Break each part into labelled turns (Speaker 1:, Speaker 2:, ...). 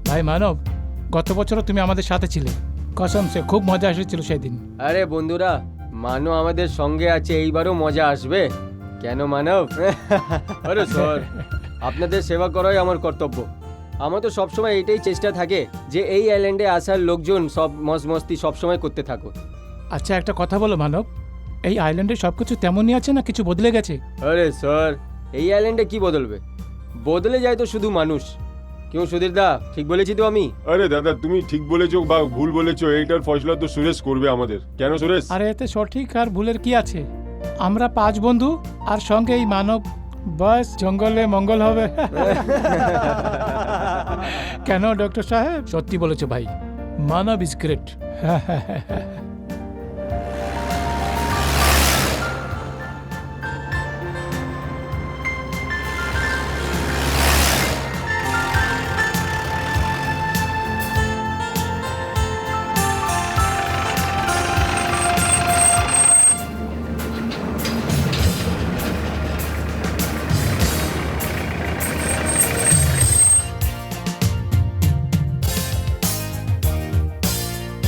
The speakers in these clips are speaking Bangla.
Speaker 1: ভাই মানব, গত বছরও তুমি আমাদের সাথে ছিলে, কসম সে খুব মজা এসেছিল সেদিন।
Speaker 2: আরে বন্ধুরা, মানো আমাদের সঙ্গে আছে, এইবারও মজা আসবে। কেন মানব? আরে স্যার, আপনাদের সেবা করাই আমার কর্তব্য। আমার তো সবসময় এইটাই চেষ্টা থাকে যে এই আইল্যান্ডে আসার লোকজন সব মস্তি সবসময় করতে থাকো।
Speaker 1: আচ্ছা একটা কথা বলো মানব, এই আইল্যান্ডে সবকিছু তেমনই আছে না কিছু বদলে গেছে?
Speaker 2: আরে স্যার, এই আইল্যান্ডে কি বদলবে? বদলে যায় তো শুধু মানুষ। কেউ সুধীর দা, ঠিক বলেছি তো আমি?
Speaker 3: আরে দাদা, তুমি ঠিক বলেছো বা ভুল বলেছো, এইটার ফয়সলা তো সুরেশ করবে আমাদের। কেন সুরেশ?
Speaker 1: আরে এতে সঠিক আর ভুলের কি আছে? আমরা 5 বন্ধু আর সঙ্গে এই মানব, বাস জঙ্গলে মঙ্গল হবে। কেন ডক্টর সাহেব? সত্যি বলেছো ভাই, Manav is great.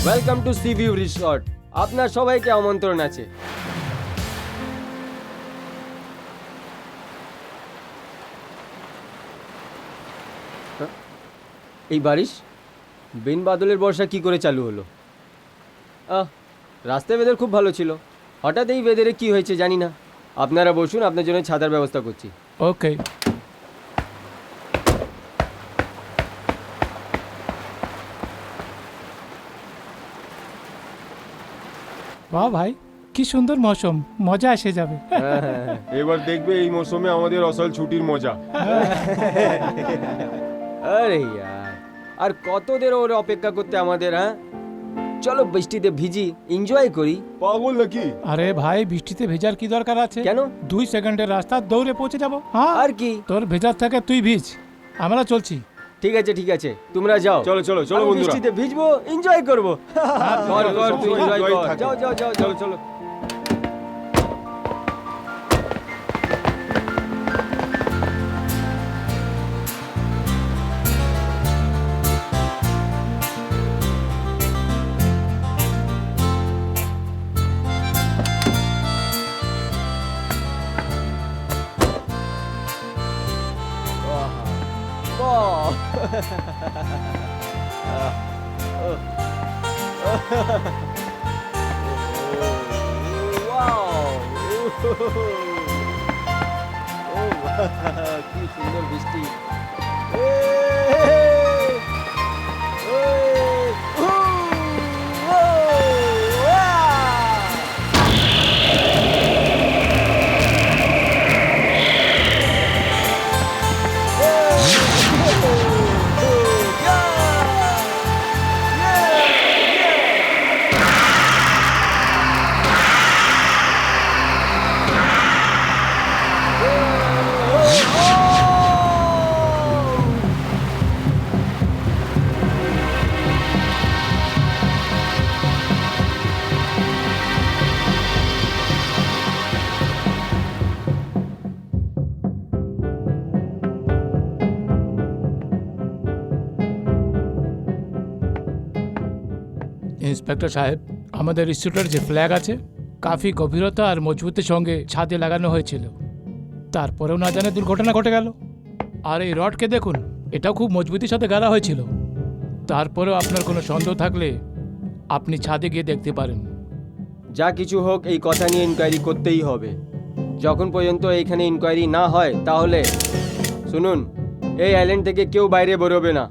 Speaker 2: Welcome to sea view resort. আপনার সবাইকে আমন্ত্রণ আছে। এই বারিশ, বিন বাদলের বর্ষা কি করে চালু হলো? রাস্তায় ওয়েদার খুব ভালো ছিল, হঠাৎ এই ওয়েদারে কি হয়েছে জানি না। আপনারা বসুন, আপনার জন্য ছাতার ব্যবস্থা করছি।
Speaker 1: ওকে। বাহ ভাই, কি সুন্দর মৌসুম, মজা এসে যাবে।
Speaker 3: এবার দেখবে এই মৌসুমে আমাদের অসল ছুটির মজা।
Speaker 2: আরে ইয়ার, আর কত দের ওর অপেক্ষা করতে আমাদের? হ্যাঁ, চলো বৃষ্টিতে ভিজি, এনজয় করি।
Speaker 3: পাগল নাকি?
Speaker 1: আরে ভাই, বৃষ্টিতে ভেজার কি দরকার আছে?
Speaker 2: কেন?
Speaker 1: 2 সেকেন্ডের রাস্তা, দৌড়ে পৌঁছে যাবো। হ্যাঁ,
Speaker 2: আর কি?
Speaker 1: তোর ভেজার থাকে তুই ভিজ, আমরা চলছি।
Speaker 2: ঠিক আছে ঠিক আছে, তোমরা যাও।
Speaker 3: চলো চলো চলো
Speaker 2: আমি
Speaker 3: বন্ধুরা।
Speaker 2: বৃষ্টিতে ভিজবো, এনজয় করবো। কর কর, তুই
Speaker 3: সবসময়
Speaker 2: এনজয়
Speaker 3: enjoy
Speaker 2: কর।
Speaker 3: থাকে।
Speaker 2: যাও যাও যাও, চলো চলো। কি সুন্দর বৃষ্টি।
Speaker 1: ইন্সপেক্টর সাহেব, আমাদের রিসোর্টের যে ফ্ল্যাগ আছে, কাফি গভীরতা আর মজবুতের সঙ্গে ছাদে লাগানো হয়েছিল, তারপরেও না জানে দুর্ঘটনা ঘটে গেল। আর এই রডকে দেখুন, এটাও খুব মজবুতির সাথে গাড়া হয়েছিল। তারপরেও আপনার কোনো সন্দেহ থাকলে আপনি ছাদে গিয়ে দেখতে পারেন।
Speaker 2: যা কিছু হোক, এই কথা নিয়ে ইনকোয়ারি করতেই হবে। যখন পর্যন্ত এইখানে ইনকোয়ারি না হয়, তাহলে শুনুন, এই আইল্যান্ড থেকে কেউ বাইরে বেরোবে না।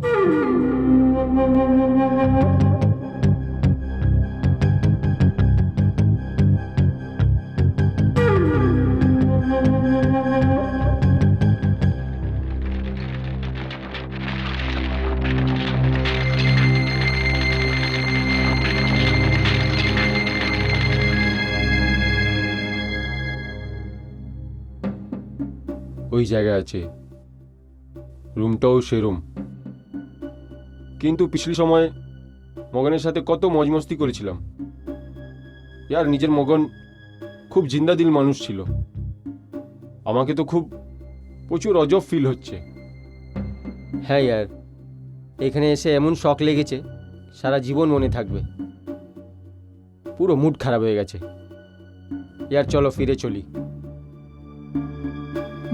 Speaker 2: ওই জায়গায় আছে, রুমটাও সেরম। কিন্তু পিছলি সময় মগনের সাথে কত মজমস্তি করেছিলাম। ইয়ার নিজের মগন খুব জিন্দাদিল মানুষ ছিল। আমাকে তো খুব প্রচুর অজব ফিল হচ্ছে। হ্যাঁ ইয়ার, এখানে এসে এমন শক লেগেছে সারা জীবন মনে থাকবে। পুরো মুড খারাপ হয়ে গেছে। ইয়ার চলো ফিরে চলি।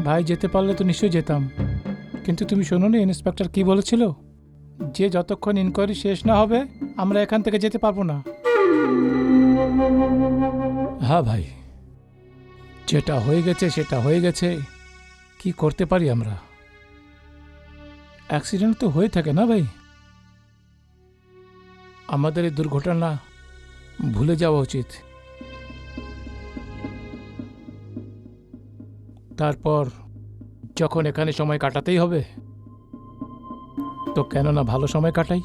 Speaker 1: ভাই যেতে পারলে তো নিশ্চয়ই যেতাম, কিন্তু তুমি শোনো নি ইন্সপেক্টর কি বলেছিল, যে যতক্ষণ ইনকোয়ারি শেষ না হবে আমরা এখান থেকে যেতে পারবো না। হ্যাঁ ভাই, যেটা হয়ে গেছে সেটা হয়ে গেছে, কি করতে পারি আমরা? অ্যাক্সিডেন্ট তো হয়ে থাকে না ভাই। আমাদের এই দুর্ঘটনা ভুলে যাওয়া উচিত। তারপর যখন এখানে সময় কাটাতেই হবে, তো কেন না ভালো সময় কাটাই।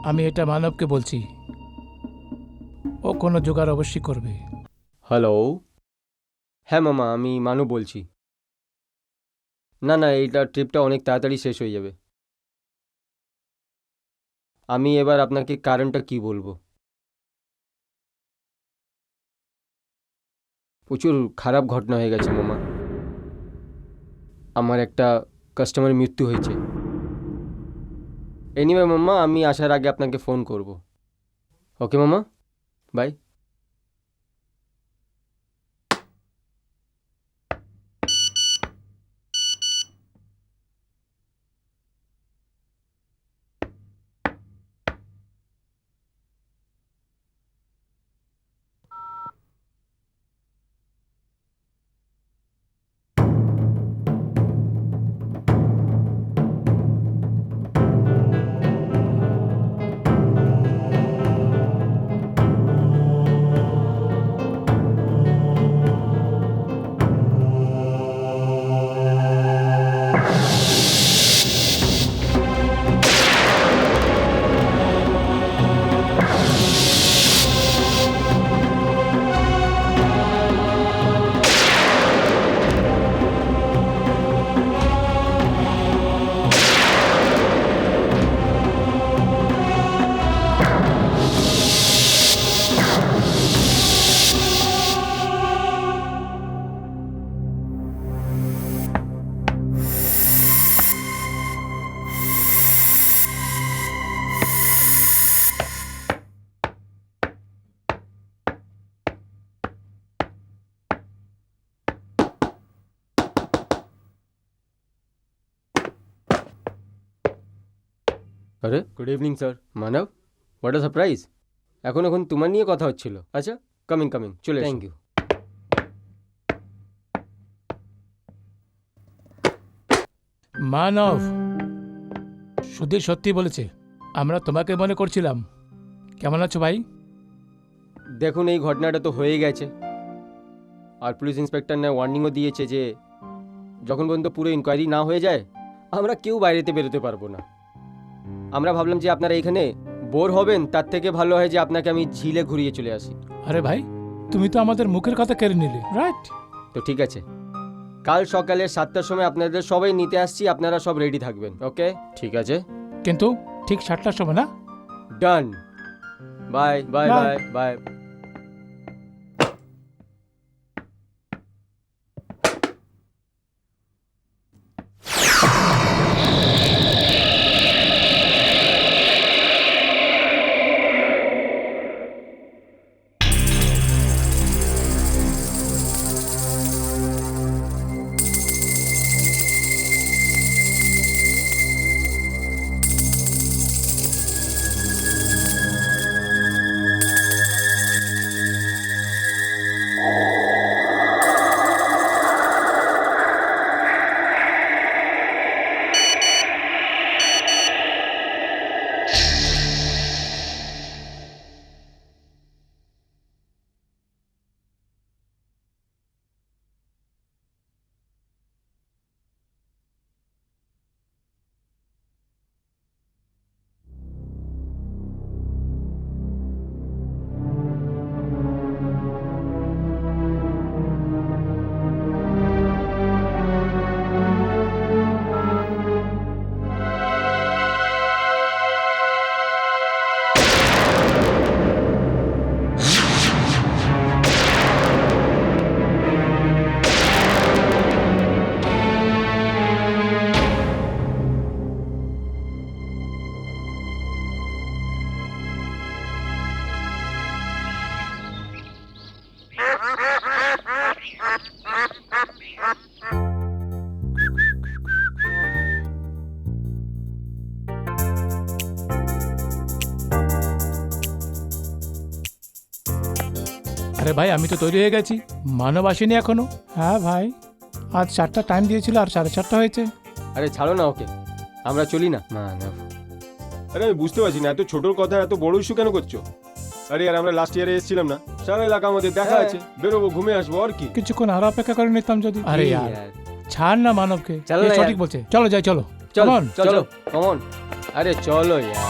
Speaker 1: আমি এটা মানবকে বলছি, ও কোনো জোগাড় অবশ্যই করবে।
Speaker 2: হ্যালো, হ্যাঁ মামা, আমি মানু বলছি। না না, এইটা ট্রিপটা অনেক তাড়াতাড়ি শেষ হয়ে যাবে। আমি এবার আপনাকে কারণটা কি বলবো। প্রচুর খারাপ ঘটনা হয়ে গেছে মামা। আমার একটা কাস্টমার মৃত্যু হয়েছে। এনিওয়ে মামা, আমি আসার আগে আপনাকে ফোন করব। ওকে মামা, বাই। আরে good evening sir. Manab, what a surprise. এখন তোমার নিয়ে কথা হচ্ছিল। আচ্ছা, কামিং কামিং, চলে থ্যাংক ইউ।
Speaker 1: মানব, সুধীর সত্যি বলেছে, আমরা তোমাকে মনে করছিলাম। কেমন আছো ভাই?
Speaker 2: দেখুন, এই ঘটনাটা তো হয়ে গেছে, আর পুলিশ ইন্সপেক্টর না ওয়ার্নিংও দিয়েছে যে যখন পর্যন্ত পুরো ইনকোয়ারি না হয়ে যায় আমরা কেউ বাইরেতে বেরোতে পারবো না। আমরা ভাবলাম যে আপনারা এখানে বোর হবেন, তার থেকে ভালো হয় যে আপনাকে আমি ঝিলে ঘুরিয়ে চলে আসি।
Speaker 1: আরে ভাই, তুমি তো আমাদের মুখের কথা কেড়ে নিলে, রাইট?
Speaker 2: তো ঠিক আছে, কাল সকালে 7টার সময় আপনাদের সবাই নিতে আসছি, আপনারা সব রেডি থাকবেন। ওকে, ঠিক আছে,
Speaker 1: কিন্তু ঠিক 7টার সময় না?
Speaker 2: Done. Bye bye
Speaker 1: Bye.
Speaker 2: Bye bye.
Speaker 1: ভাই আমি তো তৈরি হয়ে গেছি, মানব আসেনি এখনো। হ্যাঁ ভাই, আজ 4টা টাইম দিয়েছিল আর 4:30 হয়েছে।
Speaker 2: আরে ছাড়ো না ওকে, আমরা চলি না। মানব,
Speaker 3: আরে আমি বুঝতে পারছি না, এত ছোটোর কথা এত বড় ইস্যু কেন করছো? আরে আর আমরা লাস্ট ইয়ারে এসেছিলাম না, সারা এলাকা আমাদের দেখা
Speaker 2: হ্যাঁ।
Speaker 3: আছে, বেরোবো ঘুমে আসবো আর কি।
Speaker 1: কিছুক্ষণ আরো অপেক্ষা করে নিতাম যদি। আরে
Speaker 2: এই
Speaker 1: यार
Speaker 2: यार,
Speaker 1: ছাড় না মানবকে,
Speaker 2: চলো
Speaker 1: এ
Speaker 2: না
Speaker 1: সঠিক
Speaker 2: यार।
Speaker 1: বলছে, চলো যাই চলো।
Speaker 2: চল
Speaker 1: Come on,
Speaker 2: চলো কমন, আরে চলো यार।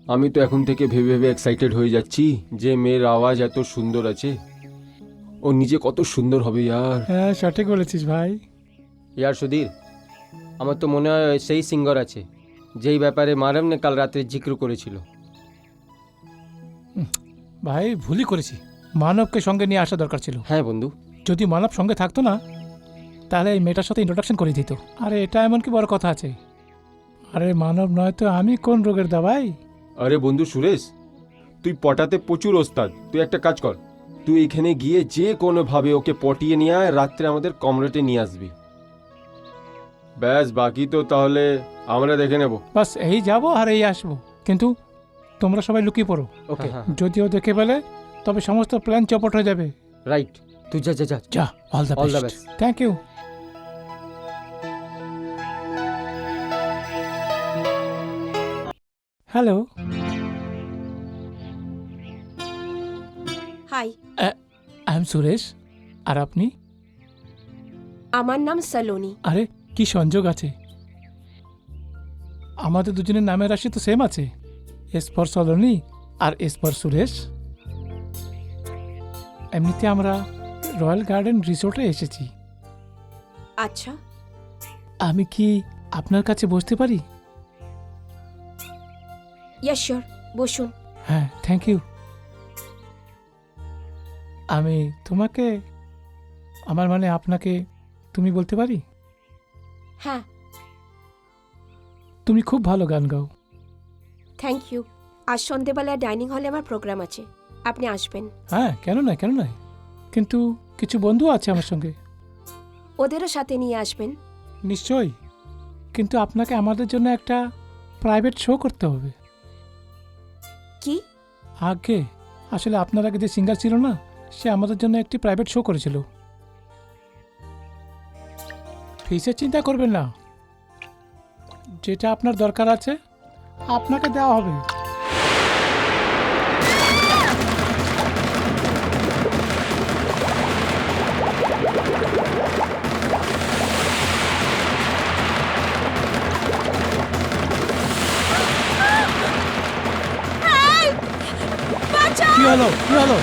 Speaker 2: আমি তো এখন থেকে ভেবে ভেবে এক্সাইটেড হয়ে যাচ্ছি যে মেয়ের আওয়াজ এত সুন্দর আছে, ও নিজে কত সুন্দর হবে ইয়ার।
Speaker 1: হ্যাঁ সঠিক বলেছিস ভাই।
Speaker 2: ইয়ার সুধীর, আমার তো মনে হয় সেই সিঙ্গার আছে যেই ব্যাপারে মারম ने কাল রাতে জিক্র করেছিল।
Speaker 1: ভাই ভুলই করেছি, মানবকে সঙ্গে নিয়ে আসা দরকার ছিল।
Speaker 2: হ্যাঁ বন্ধু,
Speaker 1: যদি মানব সঙ্গে থাকতো না তাহলে এই মেয়েটার সাথে ইন্ট্রোডাকশন করে দিত। আরে এটা এমন কি বড় কথা আছে, আরে মানব নয় তো আমি কোন রোগের দাবাই?
Speaker 3: আরে বন্ধু সুরেশ, তুই পটাতে প্রচুর ওস্তাদ। তুই একটা কাজ কর, তুই এখানে গিয়ে যে কোনোভাবে ওকে পটিয়ে নিয়ে আয়, রাত্রে আমাদের কমরেটে নিয়ে আসবি। ব্যাস, বাকি তো তাহলে আমরা দেখে নেব।
Speaker 1: বাস এই যাবো আর এই আসবো, কিন্তু তোমরা সবাই লুকিয়ে পড়ো।
Speaker 2: ওকে,
Speaker 1: যদিও দেখে ফেলে তবে সমস্ত প্ল্যান চপট হয়ে যাবে।
Speaker 2: রাইট। তুই যা যা যা।
Speaker 1: যা, all the
Speaker 2: All the
Speaker 1: best.
Speaker 2: best.
Speaker 1: Thank you. Hello,
Speaker 4: hi,
Speaker 1: I am Suresh. আর আপনি?
Speaker 4: আমার নাম সালোনি।
Speaker 1: আরে কি সংযোগ আছে, আমাদের দুজনের নামের রাশি তো সেম আছে। এস ফর সলোনি আর এস ফর সুরেশ। এমনিতে আমরা রয়্যাল গার্ডেন রিসোর্টে এসেছি।
Speaker 4: আচ্ছা,
Speaker 1: আমি কি আপনার কাছে বসতে পারি?
Speaker 4: ইয়া শিওর, বসুন।
Speaker 1: হ্যাঁ, থ্যাংক ইউ। আমি তোমাকে, আমার মানে আপনাকে তুমি বলতে পারি?
Speaker 4: হ্যাঁ,
Speaker 1: তুমি খুব ভালো গান গাও।
Speaker 4: Thank you. আজ সন্ধেবেলায় ডাইনিং হলে আমার প্রোগ্রাম আছে, আপনি আসবেন।
Speaker 1: হ্যাঁ, কেন নয়, কেন নয়। কিন্তু কিছু বন্ধু আছে আমার সঙ্গে।
Speaker 4: ওদেরও সাথে নিয়ে আসবেন।
Speaker 1: নিশ্চয়ই, কিন্তু আপনাকে আমাদের জন্য একটা প্রাইভেট শো করতে হবে।
Speaker 4: কি?
Speaker 1: আগে আসলে আপনার আগে যে সিঙ্গার ছিল না, সে আমাদের জন্য একটি প্রাইভেট শো করেছিল। ফিসের চিন্তা করবেন না, যেটা আপনার দরকার আছে আপনাকে দেওয়া হবে। কি হলো, কি হলো?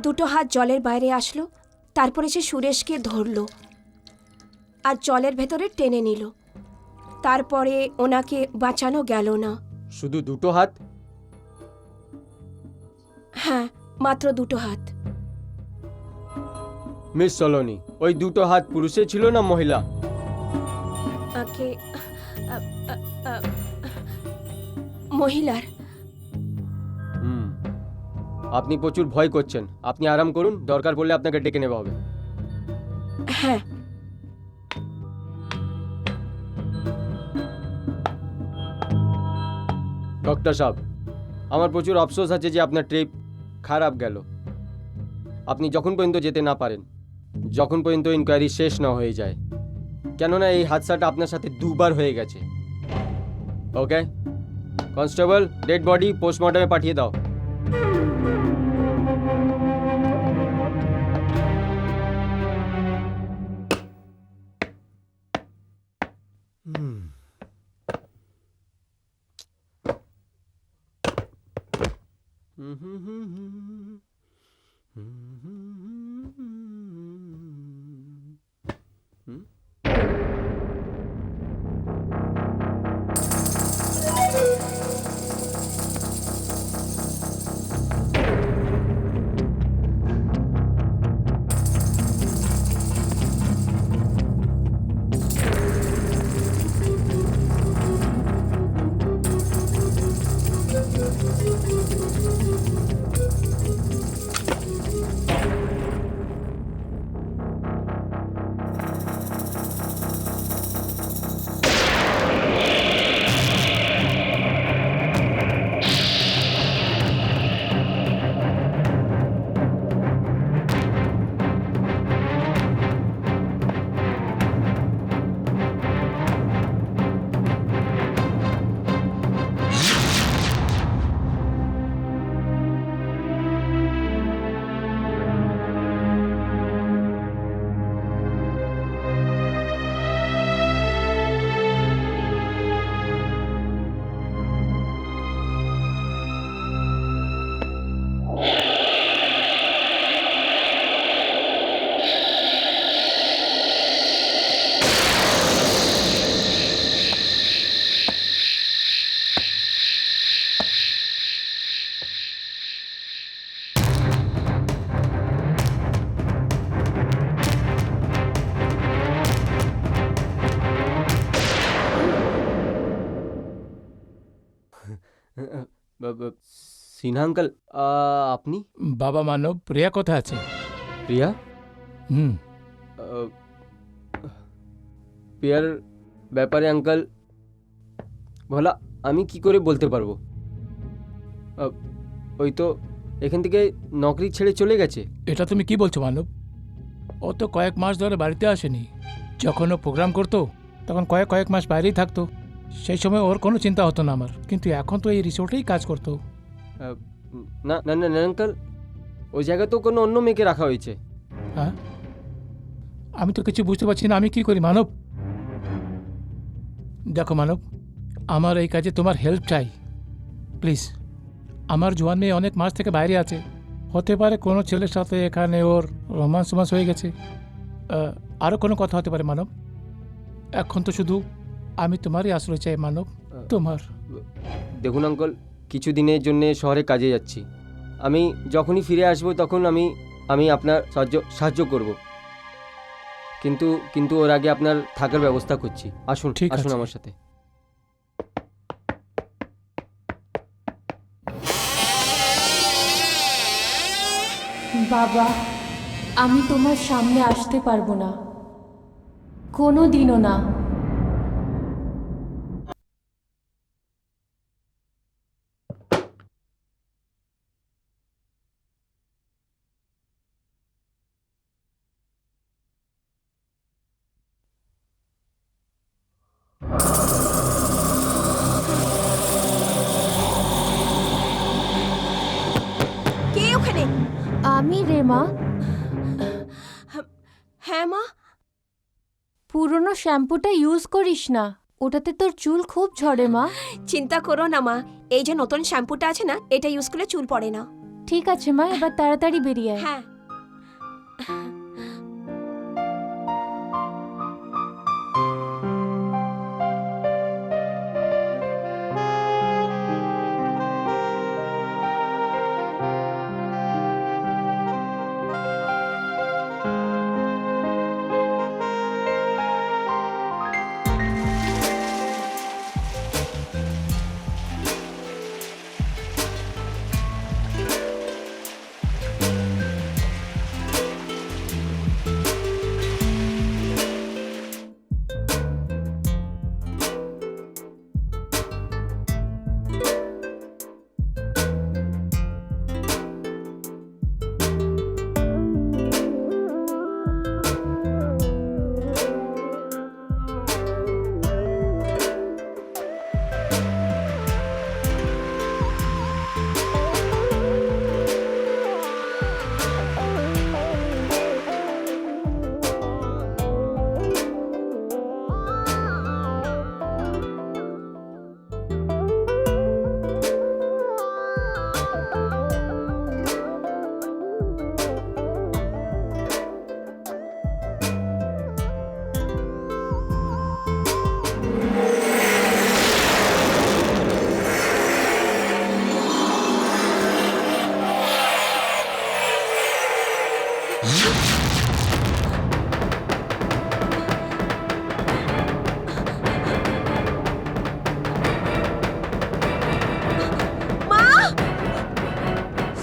Speaker 4: দুটো হাত জলের বাইরে আসলো, তারপরে সে সুরেশকে ধরলো আর জলের ভেতরে টেনে নিল। তারপরে ওনাকে বাঁচানো গেল না।
Speaker 2: শুধু দুটো হাত?
Speaker 4: হ্যাঁ, মাত্র দুটো হাত।
Speaker 2: মিস সলোনি, ওই দুটো হাত পুরুষের ছিল না মহিলা?
Speaker 4: আকে মহিলার।
Speaker 2: হুম, আপনি প্রচুর ভয় করছেন। আপনি আরাম করুন, দরকার পড়লে আপনাকে ডেকে নেওয়া হবে।
Speaker 4: হ্যাঁ,
Speaker 2: ডক্টর সাহেব, আমার প্রচুর আফসোস আছে যে আপনার ট্রিপ খারাপ গেল। আপনি যখন পর্যন্ত যেতে না পারেন, যখন পর্যন্ত ইনকোয়ারি শেষ না হয়ে যায়, কেননা এই হাদসাটা আপনার সাথে দুবার হয়ে গেছে। ওকে কনস্টেবল, ডেড বডি পোস্টমর্টমে পাঠিয়ে দাও। সিনহা আঙ্কেল, আপনি?
Speaker 1: বাবা মানব, প্রিয়া কোথায় আছে?
Speaker 2: প্রিয়া?
Speaker 1: হুম।
Speaker 2: প্রিয়ার ব্যাপারে আঙ্কেল ভোলা আমি কি করে বলতে পারবো? ওই তো এখান থেকে নকরি ছেড়ে চলে গেছে।
Speaker 1: এটা তুমি কি বলছো মানব? ও তো কয়েক মাস ধরে বাড়িতে আসেনি। যখন ও প্রোগ্রাম করতো তখন কয়েক মাস বাইরেই থাকতো। সেই সময় ওর কোনো চিন্তা হতো না আমার, কিন্তু এখন তো এই রিসোর্টেই কাজ করতো।
Speaker 2: না না না না আঙ্কেল, ওই জায়গায় তো কোনো অন্য মেয়েকে রাখা হয়েছে।
Speaker 1: হ্যাঁ, আমি তো কিছু বুঝতে পারছি না, আমি কি করি মানব? দেখো মানব, আমার এই কাজে তোমার হেল্প চাই প্লিজ। আমার জোয়ান মেয়ে অনেক মাস থেকে বাইরে আছে, হতে পারে কোনো ছেলের সাথে এখানে ওর রোমান্স হয়ে গেছে, আরও কোনো কথা হতে পারে মানব। এখন তো শুধু আমি তোমারই আশ্রয় চাই মানব, তোমার।
Speaker 2: দেখুন আঙ্কেল, কিছু দিনের জন্য শহরে কাজে যাচ্ছি। আমি যখনই ফিরে আসবো তখন আমি আপনার সাহায্য করব। কিন্তু ওর আগে আপনার থাকার ব্যবস্থা করছি। আসুন,
Speaker 1: ঠিক
Speaker 2: আসুন
Speaker 1: আছে।
Speaker 2: আমার সাথে।
Speaker 5: বাবা, আমি তোমার সামনে আসতে পারবো না, কোনো দিনও না।
Speaker 4: কে ওখানে?
Speaker 5: আমি রে মা।
Speaker 4: হ্যাঁ মা।
Speaker 5: পুরনো শ্যাম্পুটা ইউজ করিস না, ওটাতে তোর চুল খুব ঝরে মা।
Speaker 4: চিন্তা করো না মা, এই যে নতুন শ্যাম্পুটা আছে না, এটা ইউজ করলে চুল পড়ে না।
Speaker 5: ঠিক আছে মা, এবার তাড়াতাড়ি বেরিয়ে আয়।
Speaker 4: হ্যাঁ।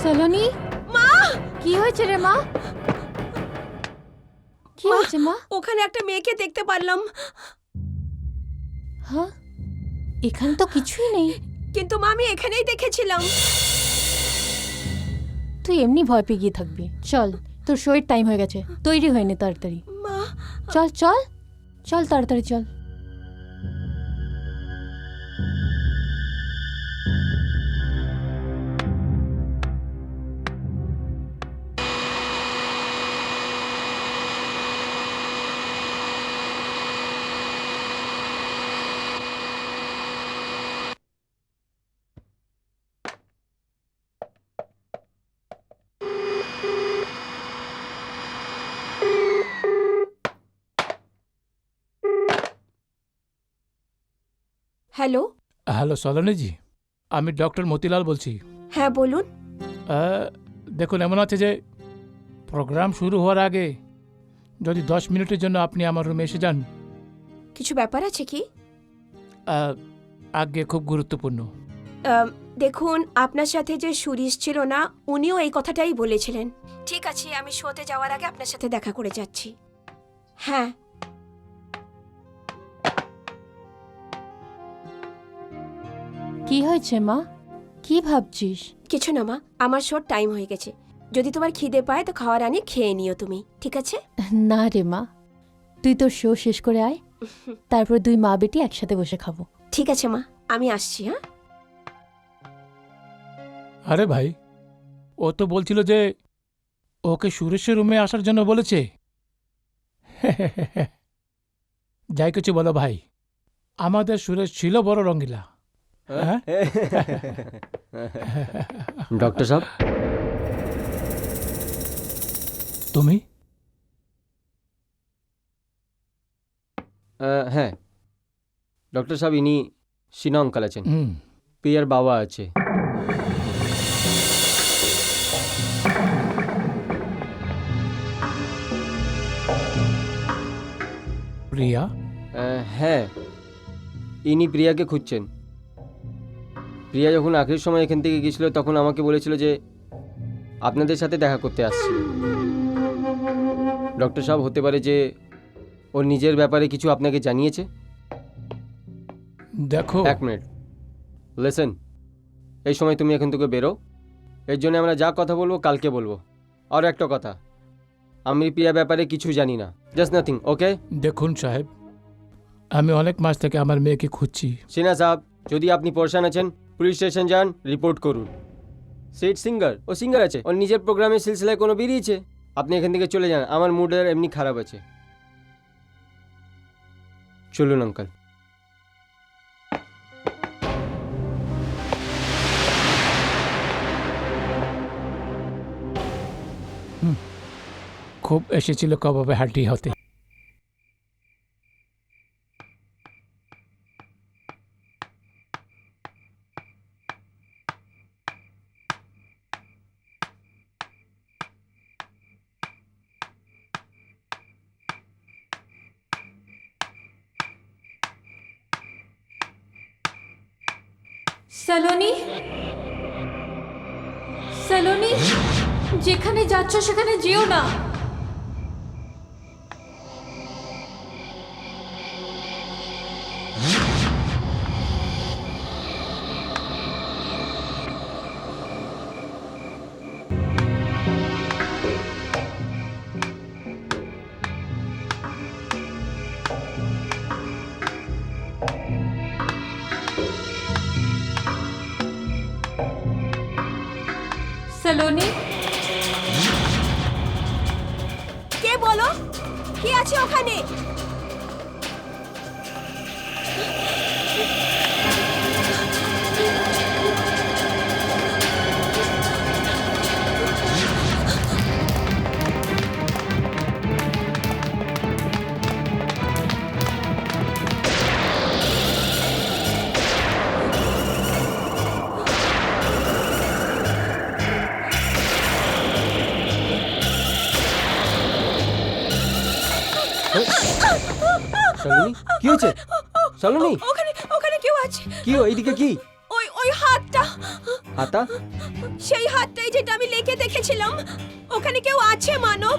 Speaker 5: সলোনি,
Speaker 4: মা!
Speaker 5: কি হয়েছে রে মা? কি হয়েছে মা?
Speaker 4: ওখানে একটা মেয়েকে দেখতে পারলাম,
Speaker 5: হ্যাঁ, এখানে তো কিছুই নেই।
Speaker 4: কিন্তু মা আমি এখানেই দেখেছিলাম।
Speaker 5: তুই এমনি ভয় পেয়ে গিয়ে থাকবি। চল, তোর শোয়ের টাইম হয়ে গেছে, তৈরি হয়ে নে তাড়াতাড়ি।
Speaker 4: মা!
Speaker 5: চল চল চল, তাড়াতাড়ি চল।
Speaker 4: হ্যালো।
Speaker 1: হ্যালো সলোনিজি, আমি ডক্টর মতিলাল বলছি।
Speaker 4: হ্যাঁ বলুন।
Speaker 1: দেখুন, এমন আছে যে প্রোগ্রাম শুরু হওয়ার আগে যদি 10 মিনিটের জন্য আপনি আমার রুমে এসে যান।
Speaker 4: কিছু ব্যাপার আছে কি?
Speaker 1: আগে খুব গুরুত্বপূর্ণ।
Speaker 4: দেখুন, আপনার সাথে যে সুরেশ ছিল না, উনিও এই কথাটাই বলেছিলেন। ঠিক আছে, আমি শোতে যাওয়ার আগে আপনার সাথে দেখা করে যাচ্ছি। হ্যাঁ।
Speaker 5: কি হয়েছে মা? কি ভাবছিস?
Speaker 4: কিছু না মা, আমার শোর টাইম হয়ে গেছে। যদি তোমার খিদে পায় তো খাওয়ার আনি খেয়ে নিও তুমি, ঠিক আছে?
Speaker 5: না রে মা, তুই তোর শো শেষ করে আয়, তারপর দুই মা বেটি একসাথে বসে খাবো।
Speaker 4: ঠিক আছে মা, আমি আসছি। হ্যাঁ,
Speaker 1: আরে ভাই, ও তো বলছিল যে ওকে সুরেশের রুমে আসার জন্য বলেছে। যাই কিছু বলো ভাই, আমাদের সুরেশ ছিল বড় রঙ্গিলা। হ্যাঁ?
Speaker 2: ডক্টর সাহেব,
Speaker 1: তুমি?
Speaker 2: হ্যাঁ ডক্টর সাহেব, ইনি সিনা অঙ্কাল আছেন,
Speaker 1: হুম।
Speaker 2: প্রিয়ার বাবা আছে।
Speaker 1: প্রিয়া?
Speaker 2: হ্যাঁ, ইনি প্রিয়াকে খুঁজছেন। প্রিয়া যখন আখের সময় এখান থেকে গিয়েছিল তখন আমাকে বলেছিল যে আপনাদের সাথে দেখা করতে আসছি। ডক্টর সাহেব, হতে পারে যে ওর নিজের ব্যাপারে কিছু আপনাকে জানিয়েছে।
Speaker 1: দেখো,
Speaker 2: 1 মিনিট, লেসেন, এই সময় তুমি এখান থেকে বেরো। এর জন্য আমরা যা কথা বলবো কালকে বলবো। আর একটা কথা, আমি প্রিয়া ব্যাপারে কিছু জানি না, জাস্ট নাথিং, ওকে?
Speaker 1: দেখুন সাহেব, আমি অনেক মাস থেকে আমার মেয়েকে খুঁজছি।
Speaker 2: সিনা সাহেব, যদি আপনি পরেশান আছেন পুলিশ স্টেশন যান, রিপোর্ট করুন। সেট সিঙ্গার, ও সিঙ্গার আছে, ওর নিজের প্রোগ্রামের সিলসিলায় কোনো বেরিয়েছে। আপনি এখান থেকে চলে যান, আমার মুডের এমনি খারাপ আছে। চলুন আঙ্কাল।
Speaker 1: খুব এসেছিল কবাবে হাড্ডি হতে।
Speaker 5: সলোনি, সলোনি, যেখানে যাচ্ছ সেখানে যেও না। সলোনি,
Speaker 4: কে বলো? কি আছে ওখানে?
Speaker 2: শালুনি, কি হয়েছে? শালুনি,
Speaker 4: ওখানে ওখানে কেউ আছে।
Speaker 2: কি এইদিকে কি
Speaker 4: ওই ওই হাতটা,
Speaker 2: হাতা?
Speaker 4: সেই হাতটাই যেটা আমি লেকে দেখেছিলাম। ওখানে কেউ আছে মানব।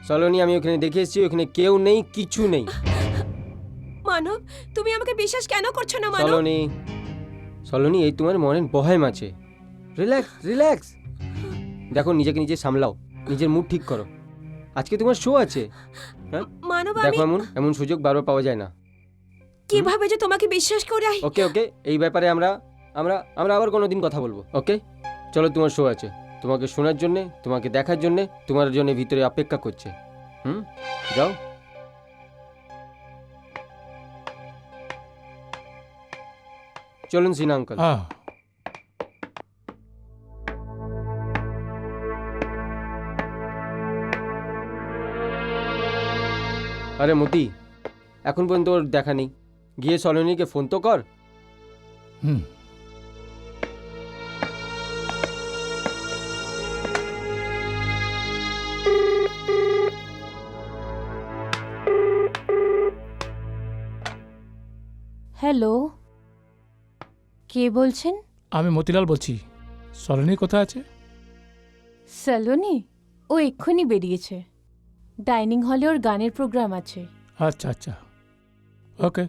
Speaker 2: শালুনি, আমি ওখানে দেখে এসেছি, ওখানে কেউ নেই, কিছু নেই।
Speaker 4: মানব, তুমি আমাকে বিশ্বাস কেন করছো না মানব?
Speaker 2: শালুনি, শালুনি, এই তোমার মনের বহাম আছে। Relax, relax. দেখো, নিজেকে নিজে সামলাও, নিজের মুড ঠিক করো। আজকে তোমার শো আছে। হ্যাঁ,
Speaker 4: মানব, আমি
Speaker 2: দেখো, এমন এমন সুযোগ বারবার পাওয়া যায় না।
Speaker 4: কিভাবে যে তোমাকে বিশ্বাস করাই?
Speaker 2: ওকে ওকে, এই ব্যাপারে আমরা আমরা আমরা আবার কোনো দিন কথা বলবো, ওকে? চলো, তোমার শো আছে, তোমাকে শোনার জন্যে, তোমাকে দেখার জন্যে, তোমার জন্য ভিতরে অপেক্ষা করছে। যাও। চলুন সিনা আঙ্কল।
Speaker 1: হ্যাঁ।
Speaker 2: আরে মতি, এখন পর্যন্ত ওর দেখা নেই। গিয়ে সলোনীকে ফোন তো কর।
Speaker 1: হুম।
Speaker 5: হ্যালো, কে বলছেন?
Speaker 1: আমি মতিলাল বলছি। সলোনি কোথায় আছে?
Speaker 5: স্যালোনি? ও এক্ষুনি বেরিয়েছে। ডাইনিং হলে ওর গানের প্রোগ্রাম আছে।
Speaker 1: আচ্ছা আচ্ছা, ওকে।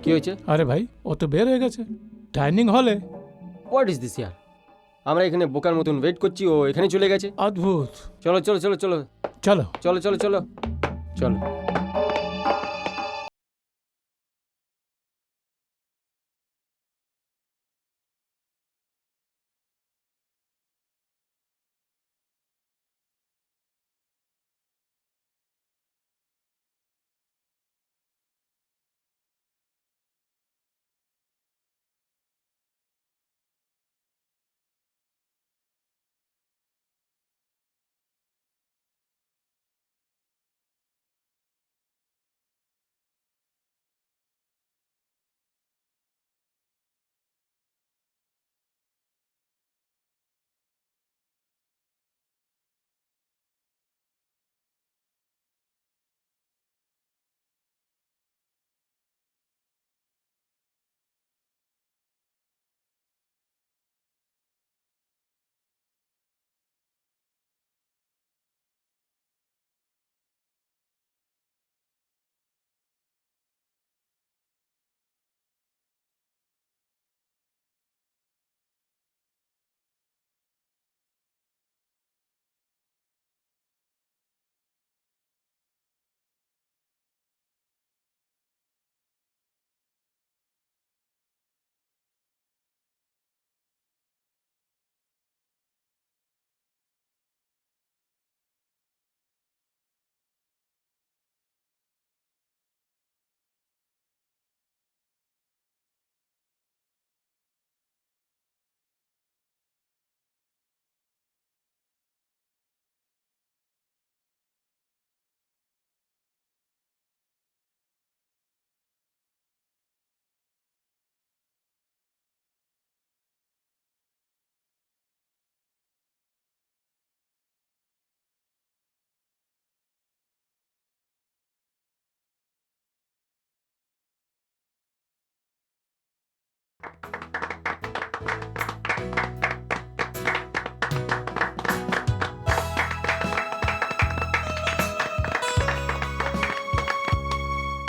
Speaker 2: কি হয়েছে?
Speaker 1: আরে ভাই, ও তো বের হয়ে গেছে ডাইনিং হলে।
Speaker 2: হোয়াট ইজ দিস ইয়ার? আমরা এখানে বোকার মতন ওয়েট করছি, ও এখানে চলে গেছে।
Speaker 1: অদ্ভুত।
Speaker 2: চলো চলো চলো চলো
Speaker 1: চলো।
Speaker 2: চলো চলো চলো চলো।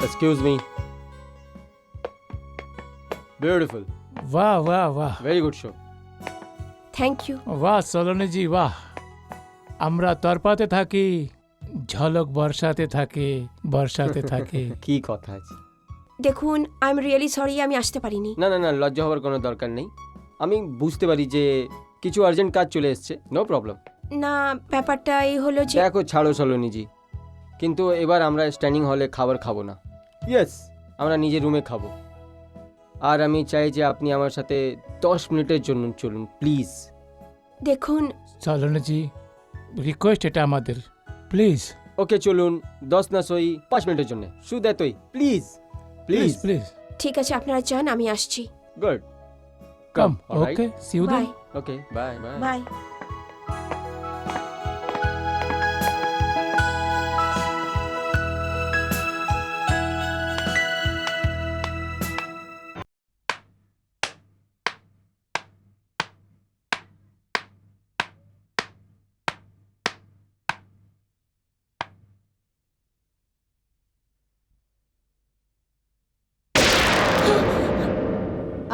Speaker 2: Excuse me. বিউটিফুল,
Speaker 1: বাহ বাহ বাহ,
Speaker 2: very good show.
Speaker 4: Thank you.
Speaker 1: বাহ সলোনিজি বাহ। আমরা তরপাতে থাকি, ঝলক বর্ষাতে থাকে, বর্ষাতে থাকে।
Speaker 2: কি কথা আছে?
Speaker 4: দেখুন, আই এম রিয়েলি সরি, আমি আসতে পারিনি।
Speaker 2: না না না, লজ্জা হওয়ার কোনো দরকার নেই। আমি বুঝতে পারি যে কিছু আর্জেন্ট কাজ চলে এসছে, নো প্রবলেম।
Speaker 4: না, ব্যাপারটা এই হলো যে
Speaker 2: দেখো ছাড়ো সলোনিজি, কিন্তু এবার আমরা স্ট্যান্ডিং হলে খাবার খাবো না। ইয়েস, আমরা নিজের রুমে খাবো। আর আমি চাই যে আপনি আমার সাথে 10 মিনিটের জন্য চলুন প্লিজ।
Speaker 4: দেখুন,
Speaker 1: সলোনিজি, রিকোয়েস্ট এটা আমাদের, প্লিজ
Speaker 2: ওকে চলুন, 10 না সই 5 মিনিটের জন্য, শুধু এতই, প্লিজ
Speaker 1: প্লিজ
Speaker 2: প্লিজ।
Speaker 1: প্লিজ
Speaker 4: ঠিক আছে, আপনারা যান, আমি আসছি।
Speaker 2: Good,
Speaker 1: come.
Speaker 2: Alright,
Speaker 1: okay, see you
Speaker 4: bye
Speaker 1: then.
Speaker 2: Okay, bye bye.
Speaker 4: Bye.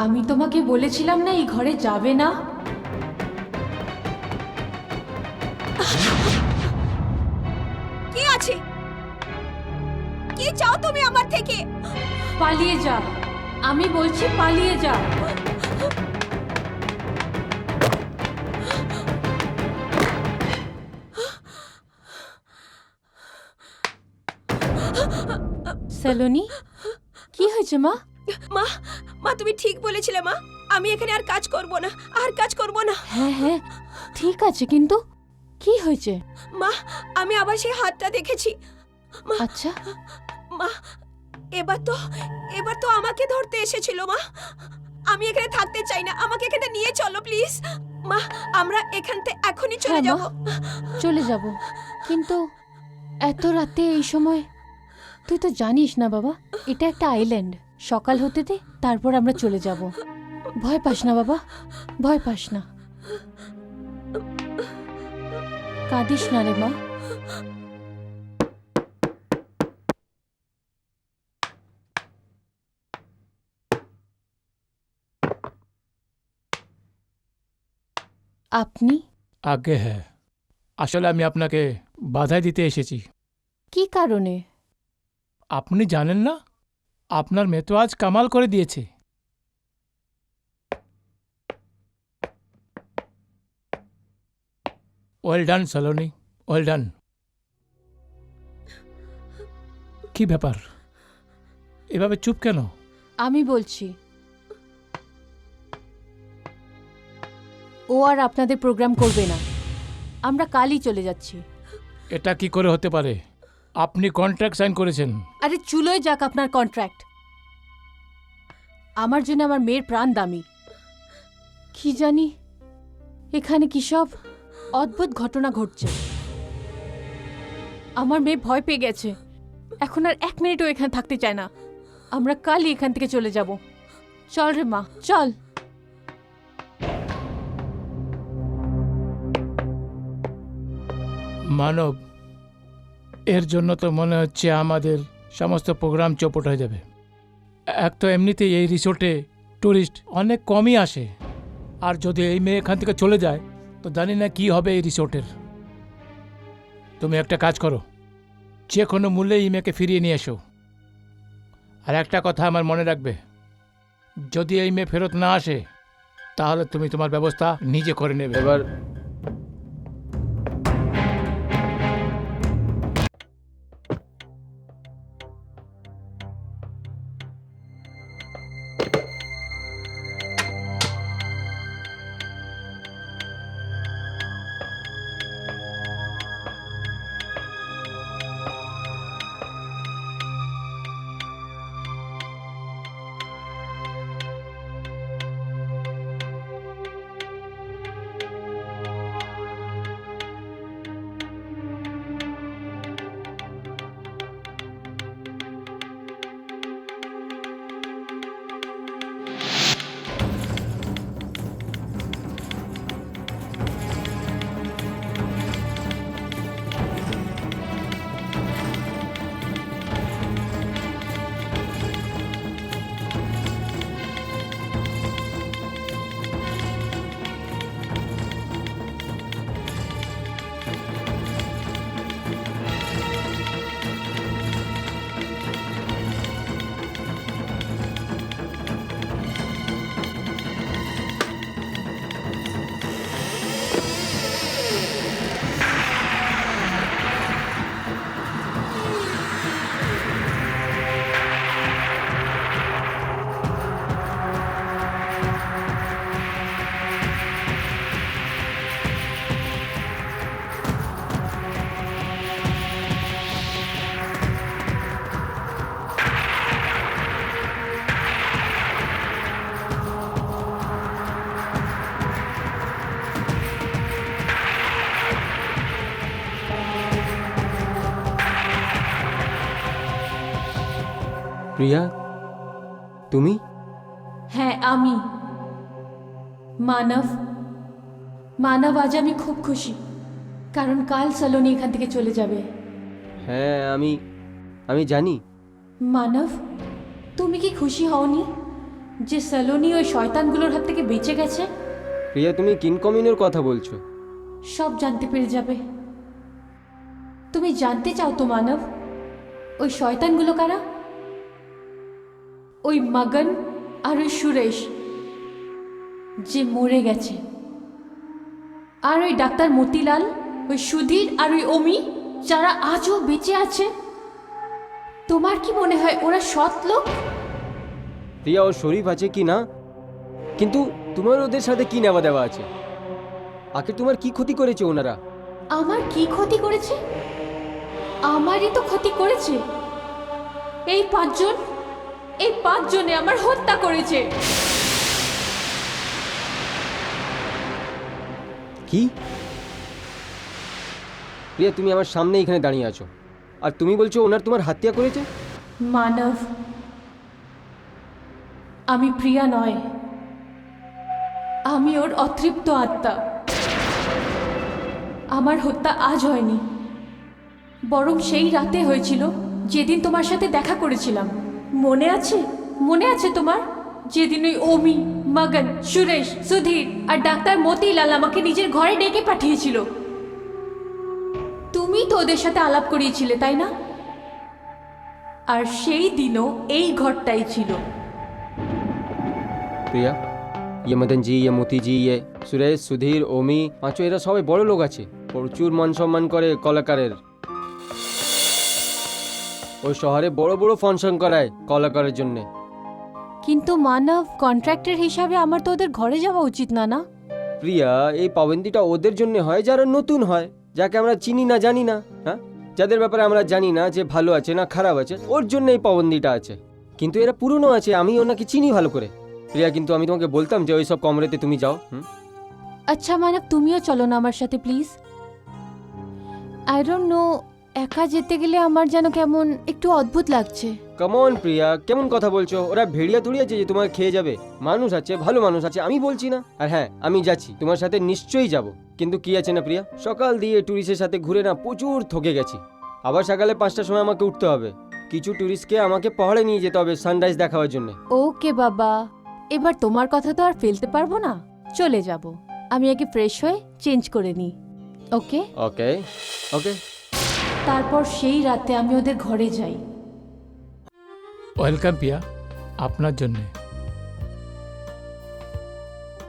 Speaker 5: আমি তোমাকে বলেছিলাম না এই ঘরে যাবে না?
Speaker 4: কি আছে? কি চাও তুমি আমার থেকে?
Speaker 5: পালিয়ে যা, আমি বলছি পালিয়ে যা। সেলোনি, কি হয়েছে মা?
Speaker 4: মা, মা তুমি ঠিক বলেছিলে মা, আমি এখানে আর কাজ করব না, আর কাজ করব না।
Speaker 5: হ্যাঁ হ্যাঁ ঠিক আছে, কিন্তু কি হয়েছে?
Speaker 4: মা, আমি আবার সেই হাতটা দেখেছি। মা,
Speaker 5: আচ্ছা,
Speaker 4: মা, এবার তো আমাকে ধরতে এসেছিল মা। আমি এখানে থাকতে চাই না, আমাকে এখানে নিয়ে চলো প্লিজ। মা, আমরা এখান থেকে এখনই চলে
Speaker 5: হ্যাঁ,
Speaker 4: যাব।
Speaker 5: মা, চলে যাব, কিন্তু এত রাতে এই সময়? তুই তো জানিস না বাবা, এটা একটা আইল্যান্ড। সকাল হতে দে, তারপর আমরা চলে যাব। ভয় পাস না বাবা, ভয় পাস না। কাঁদিস না রে মা। আপনি
Speaker 1: আগে হ্যাঁ, আসলে আমি আপনাকে বাধাই দিতে এসেছি।
Speaker 5: কি কারণে?
Speaker 1: আপনি জানেন না, আপনার মেয়ে তো আজ কামাল করে দিয়েছে। Well done Saloni, well done. কি ব্যাপার, এভাবে চুপ কেন?
Speaker 5: আমি বলছি, ও আর আপনাদের প্রোগ্রাম করবে না। আমরা কালই চলে যাচ্ছি।
Speaker 1: এটা কি করে হতে পারে? আপনি কন্ট্রাক্ট সাইন করেছেন।
Speaker 5: আরে চুলোয় যাক আপনার কন্ট্রাক্ট। আমার জন্য আমার মেয়ের প্রাণ দামি। কি জানি এখানে কি সব অদ্ভুত ঘটনা ঘটছে। আমার মেয়ে ভয় পেয়ে গেছে, এখন আর 1 মিনিটও এখানে থাকতে চায় না। আমরা কালই এখান থেকে চলে যাব। চল রে মা, চল।
Speaker 1: মানব, এর জন্য তো মনে হচ্ছে আমাদের সমস্ত প্রোগ্রাম চৌপট হয়ে যাবে। এক তো এমনিতেই এই রিসোর্টে ট্যুরিস্ট অনেক কমই আসে, আর যদি এই মেয়ে এখান থেকে চলে যায় তো জানি না কি হবে এই রিসোর্টের। তুমি একটা কাজ করো, যে কোনো মূল্যে এই মেয়েকে ফিরিয়ে নিয়ে এসো। আর একটা কথা আমার মনে রাখবে, যদি এই মেয়ে ফেরত না আসে তাহলে তুমি তোমার ব্যবস্থা নিজে করে নেবে।
Speaker 2: এবার প্রিয়া, তুমি?
Speaker 5: হ্যাঁ আমি। মানব, মানব, আজ আমি খুব খুশি, কারণ কাল সলোনি এখান থেকে চলে যাবে।
Speaker 2: হ্যাঁ আমি জানি।
Speaker 5: মানব, তুমি কি খুশি হওনি যে সলোনি ওই শয়তানগুলোর হাত থেকে বেঁচে গেছে?
Speaker 2: প্রিয়া, তুমি কিনকমিনের কথা বলছো?
Speaker 5: সব জানতে পেরে যাবে। তুমি জানতে চাও তো মানব, ওই শয়তানগুলো কারা? ওই মগন আর ওই সুরেশ যে মরে গেছে, আর ওই ডাক্তার মতিলাল, ওই সুধীর আর ওই অমি যারা আজও বেঁচে আছে। তোমার কি মনে হয় ওরা সৎ লোক?
Speaker 2: প্রিয়া, ও শরীফ আছে কি না, কিন্তু তোমার ওদের সাথে কি নেওয়া দেওয়া আছে? আগে তোমার কি ক্ষতি করেছে ওনারা?
Speaker 5: আমার কি ক্ষতি করেছে? আমারই তো ক্ষতি করেছে। এই 5 জন, এই 5 জনে আমার হত্যা করেছে।
Speaker 2: কি? প্রিয়া, তুমি আমার সামনে এখানে দাঁড়িয়ে আছো, আর তুমি বলছো ওনার তোমার হত্যা করেছে?
Speaker 5: মানব, আমি প্রিয়া নয়, আমি ওর অতৃপ্ত আত্মা। আমার হত্যা আজ হয়নি, বরং সেই রাতে হয়েছিল যেদিন তোমার সাথে দেখা করেছিলাম। মনে আছে? মনে আছে তোমার? যেদিন ওই অমি, মগন, সুরেশ, সুধীর আর ডাক্তার মতিলাল আমাকে নিজের ঘরে ডেকে পাঠিয়েছিল। তুমি তো ওদের সাথে আলাপ করিয়েছিলে, তাই না? আর সেই দিনও এই ঘরটাই ছিল।
Speaker 2: প্রিয়া, ইয়ে মদন জি, ইয়ে মতি জি, ইয়ে সুরেশ, সুধীর, ওমি, পাঁচু, এরা সবাই বড় লোক আছে, প্রচুর মান সম্মান করে কলাকারের। ওই শহরে বড় বড় ফাংশন করায় কলাকারের জন্যে।
Speaker 5: কিন্তু মানব, কন্ট্রাক্টর হিসাবে আমার তো ওদের ঘরে যাওয়া উচিত না, না?
Speaker 2: প্রিয়া, এই পাবন্দিটা ওদের জন্য হয় যারা নতুন হয়, যাকে আমরা চিনি না, জানি না, হ্যাঁ, যাদের ব্যাপারে আমরা জানি না যে ভালো আছে না খারাপ আছে, ওর জন্য এই পাবন্দিটা আছে। কিন্তু এরা পুরনো আছে, আমি ওনাকে চিনি ভালো করে। প্রিয়া, কিন্তু আমি তোমাকে বলতাম যে ওই সব কমরেতে তুমি যাও।
Speaker 5: আচ্ছা মানব, তুমিও চলো না আমার সাথে প্লিজ। আই ডোন্ট নো, একা যেতে গেলে আমার যেন কেমন একটু অদ্ভুত লাগছে।
Speaker 2: কমন প্রিয়া, কেমন কথা বলছো? ওরা ভেড়িয়া তুড়িয়েছে যে তোমার খেয়ে যাবে? মানুষ আছে, ভালো মানুষ আছে, আমি বলছি না। আর হ্যাঁ, আমি যাচ্ছি, তোমার সাথে নিশ্চয়ই যাব। কিন্তু কি আছে না প্রিয়া, সকাল দিয়ে ট্যুরিস্টের সাথে ঘুরে না প্রচুর থকে গেছি। আবার সকালে 5টার সময় আমাকে উঠতে হবে। কিছু ট্যুরিস্টকে আমাকে পাহাড়ে নিয়ে যেতে হবে সানরাইজ দেখাবার জন্য।
Speaker 5: ওকে বাবা, এবার তোমার কথা তো আর ফেলতে পারবো না, চলে যাব। আমি আগে ফ্রেশ হয়ে চেঞ্জ করে নিই। ওকে?
Speaker 2: ওকে ওকে।
Speaker 5: তারপর সেই রাতে আমি ওদের ঘরে যাই।
Speaker 1: ওয়েলকাম পিয়া, আপনার জন্যে।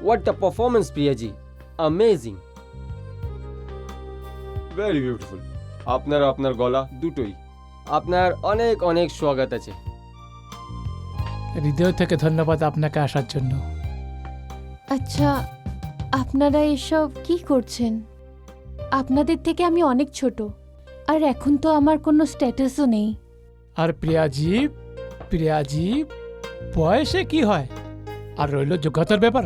Speaker 2: What the performance Priya G, amazing.
Speaker 3: Very beautiful. আপনার আপনার গলা দুটোই।
Speaker 2: আপনার অনেক অনেক স্বাগত আছে।
Speaker 1: হৃদয় থেকে ধন্যবাদ আপনাকে আসার জন্য।
Speaker 5: আচ্ছা, আপনারা এসব কি করছেন? আপনাদের থেকে আমি অনেক ছোট, আর এখন তো আমার কোনো স্ট্যাটাসও নেই।
Speaker 1: আর প্রিয়াজি বয়সে কি হয়, আর রইল যোগ্যতার ব্যাপার।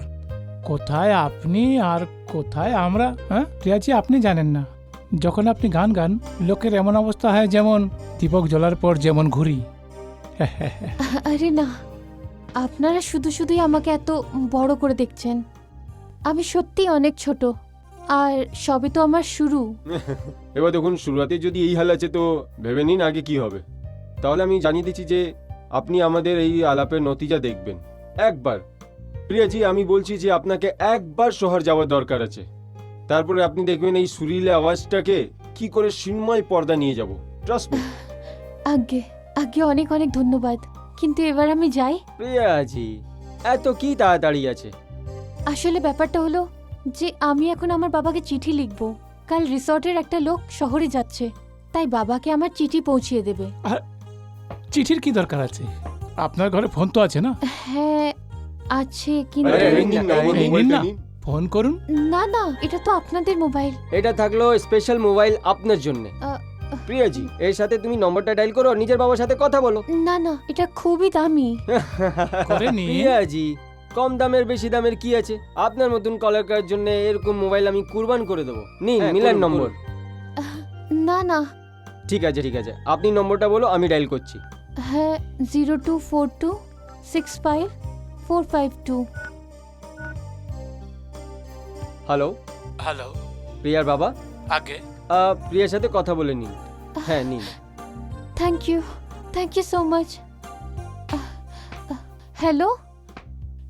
Speaker 1: কোথায় আপনি আর কোথায় আমরা? হ্যাঁ প্রিয়াজি, আপনি জানেন না, যখন আপনি গান গান লোকের এমন অবস্থা হয় যেমন দীপক জ্বলার পর যেমন ঘুরি।
Speaker 5: আরে না, আপনারা শুধু শুধুই আমাকে এত বড় করে দেখছেন। আমি সত্যি অনেক ছোট, আর সবে তো আমার শুরু।
Speaker 3: এবার দেখুন, শুরুতে যদি এই হাল আছে তো ভেবে নিন আগে কি হবে। তাহলে আমি জানিয়ে দিচ্ছি যে আপনি আমাদের এই আলাপের নতিজা দেখবেন একবার। প্রিয়াজি, আমি বলছি যে আপনাকে একবার শহর যাওয়ার দরকার আছে। তারপরে আপনি দেখবেন এই সুরিলে আওয়াজটাকে কি করে সিনেমায় পর্দা নিয়ে যাব। Trust me.
Speaker 5: আগে আগে অনেক অনেক ধন্যবাদ, কিন্তু এবার আমি যাই।
Speaker 2: প্রিয়া জি, এত কি তাড়াতাড়ি আছে?
Speaker 5: আসলে ব্যাপারটা হলো যে আমি এখন আমার বাবাকে চিঠি লিখব। কাল রিসর্টের একটা লোক শহরে যাচ্ছে, তাই বাবাকে আমার চিঠি পৌঁছিয়ে দেবে।
Speaker 1: চিঠির কি দরকার আছে? আপনার ঘরে ফোন তো আছে না?
Speaker 5: হ্যাঁ আছে, কিন্তু
Speaker 3: আরে এই নিন না, এই
Speaker 1: এই নিন
Speaker 3: মোবাইলটা
Speaker 1: না।
Speaker 3: নিন।
Speaker 1: ফোন করুন।
Speaker 5: না না, এটা তো আপনাদের মোবাইল।
Speaker 2: এটা থাকলো স্পেশাল মোবাইল আপনার জন্য।
Speaker 5: আহ,
Speaker 2: প্রিয়া জি, এর সাথে তুমি নম্বরটা ডায়াল করো আর নিজের বাবার সাথে কথা বলো।
Speaker 5: না না, এটা খুবই দামি।
Speaker 1: করে নিন।
Speaker 2: প্রিয়া জি, কম দামের বেশি দামের কি আছে? আপনার মতন কলাকারের জন্য এরকম মোবাইল আমি কুরবান করে দেবো। নিন,
Speaker 3: হ্যাঁ,
Speaker 2: মিলান
Speaker 3: করুন,
Speaker 2: নম্বর।
Speaker 5: না না,
Speaker 2: ঠিক আছে ঠিক আছে, আপনি নম্বরটা বলো, আমি ডায়াল করছি।
Speaker 5: হ্যাঁ 0242654552।
Speaker 2: হ্যালো,
Speaker 1: হ্যালো,
Speaker 2: প্রিয়ার বাবা?
Speaker 1: আগে
Speaker 2: প্রিয়ার সাথে কথা বলে নিন। হ্যাঁ নিন।
Speaker 5: Thank you so much. Hello,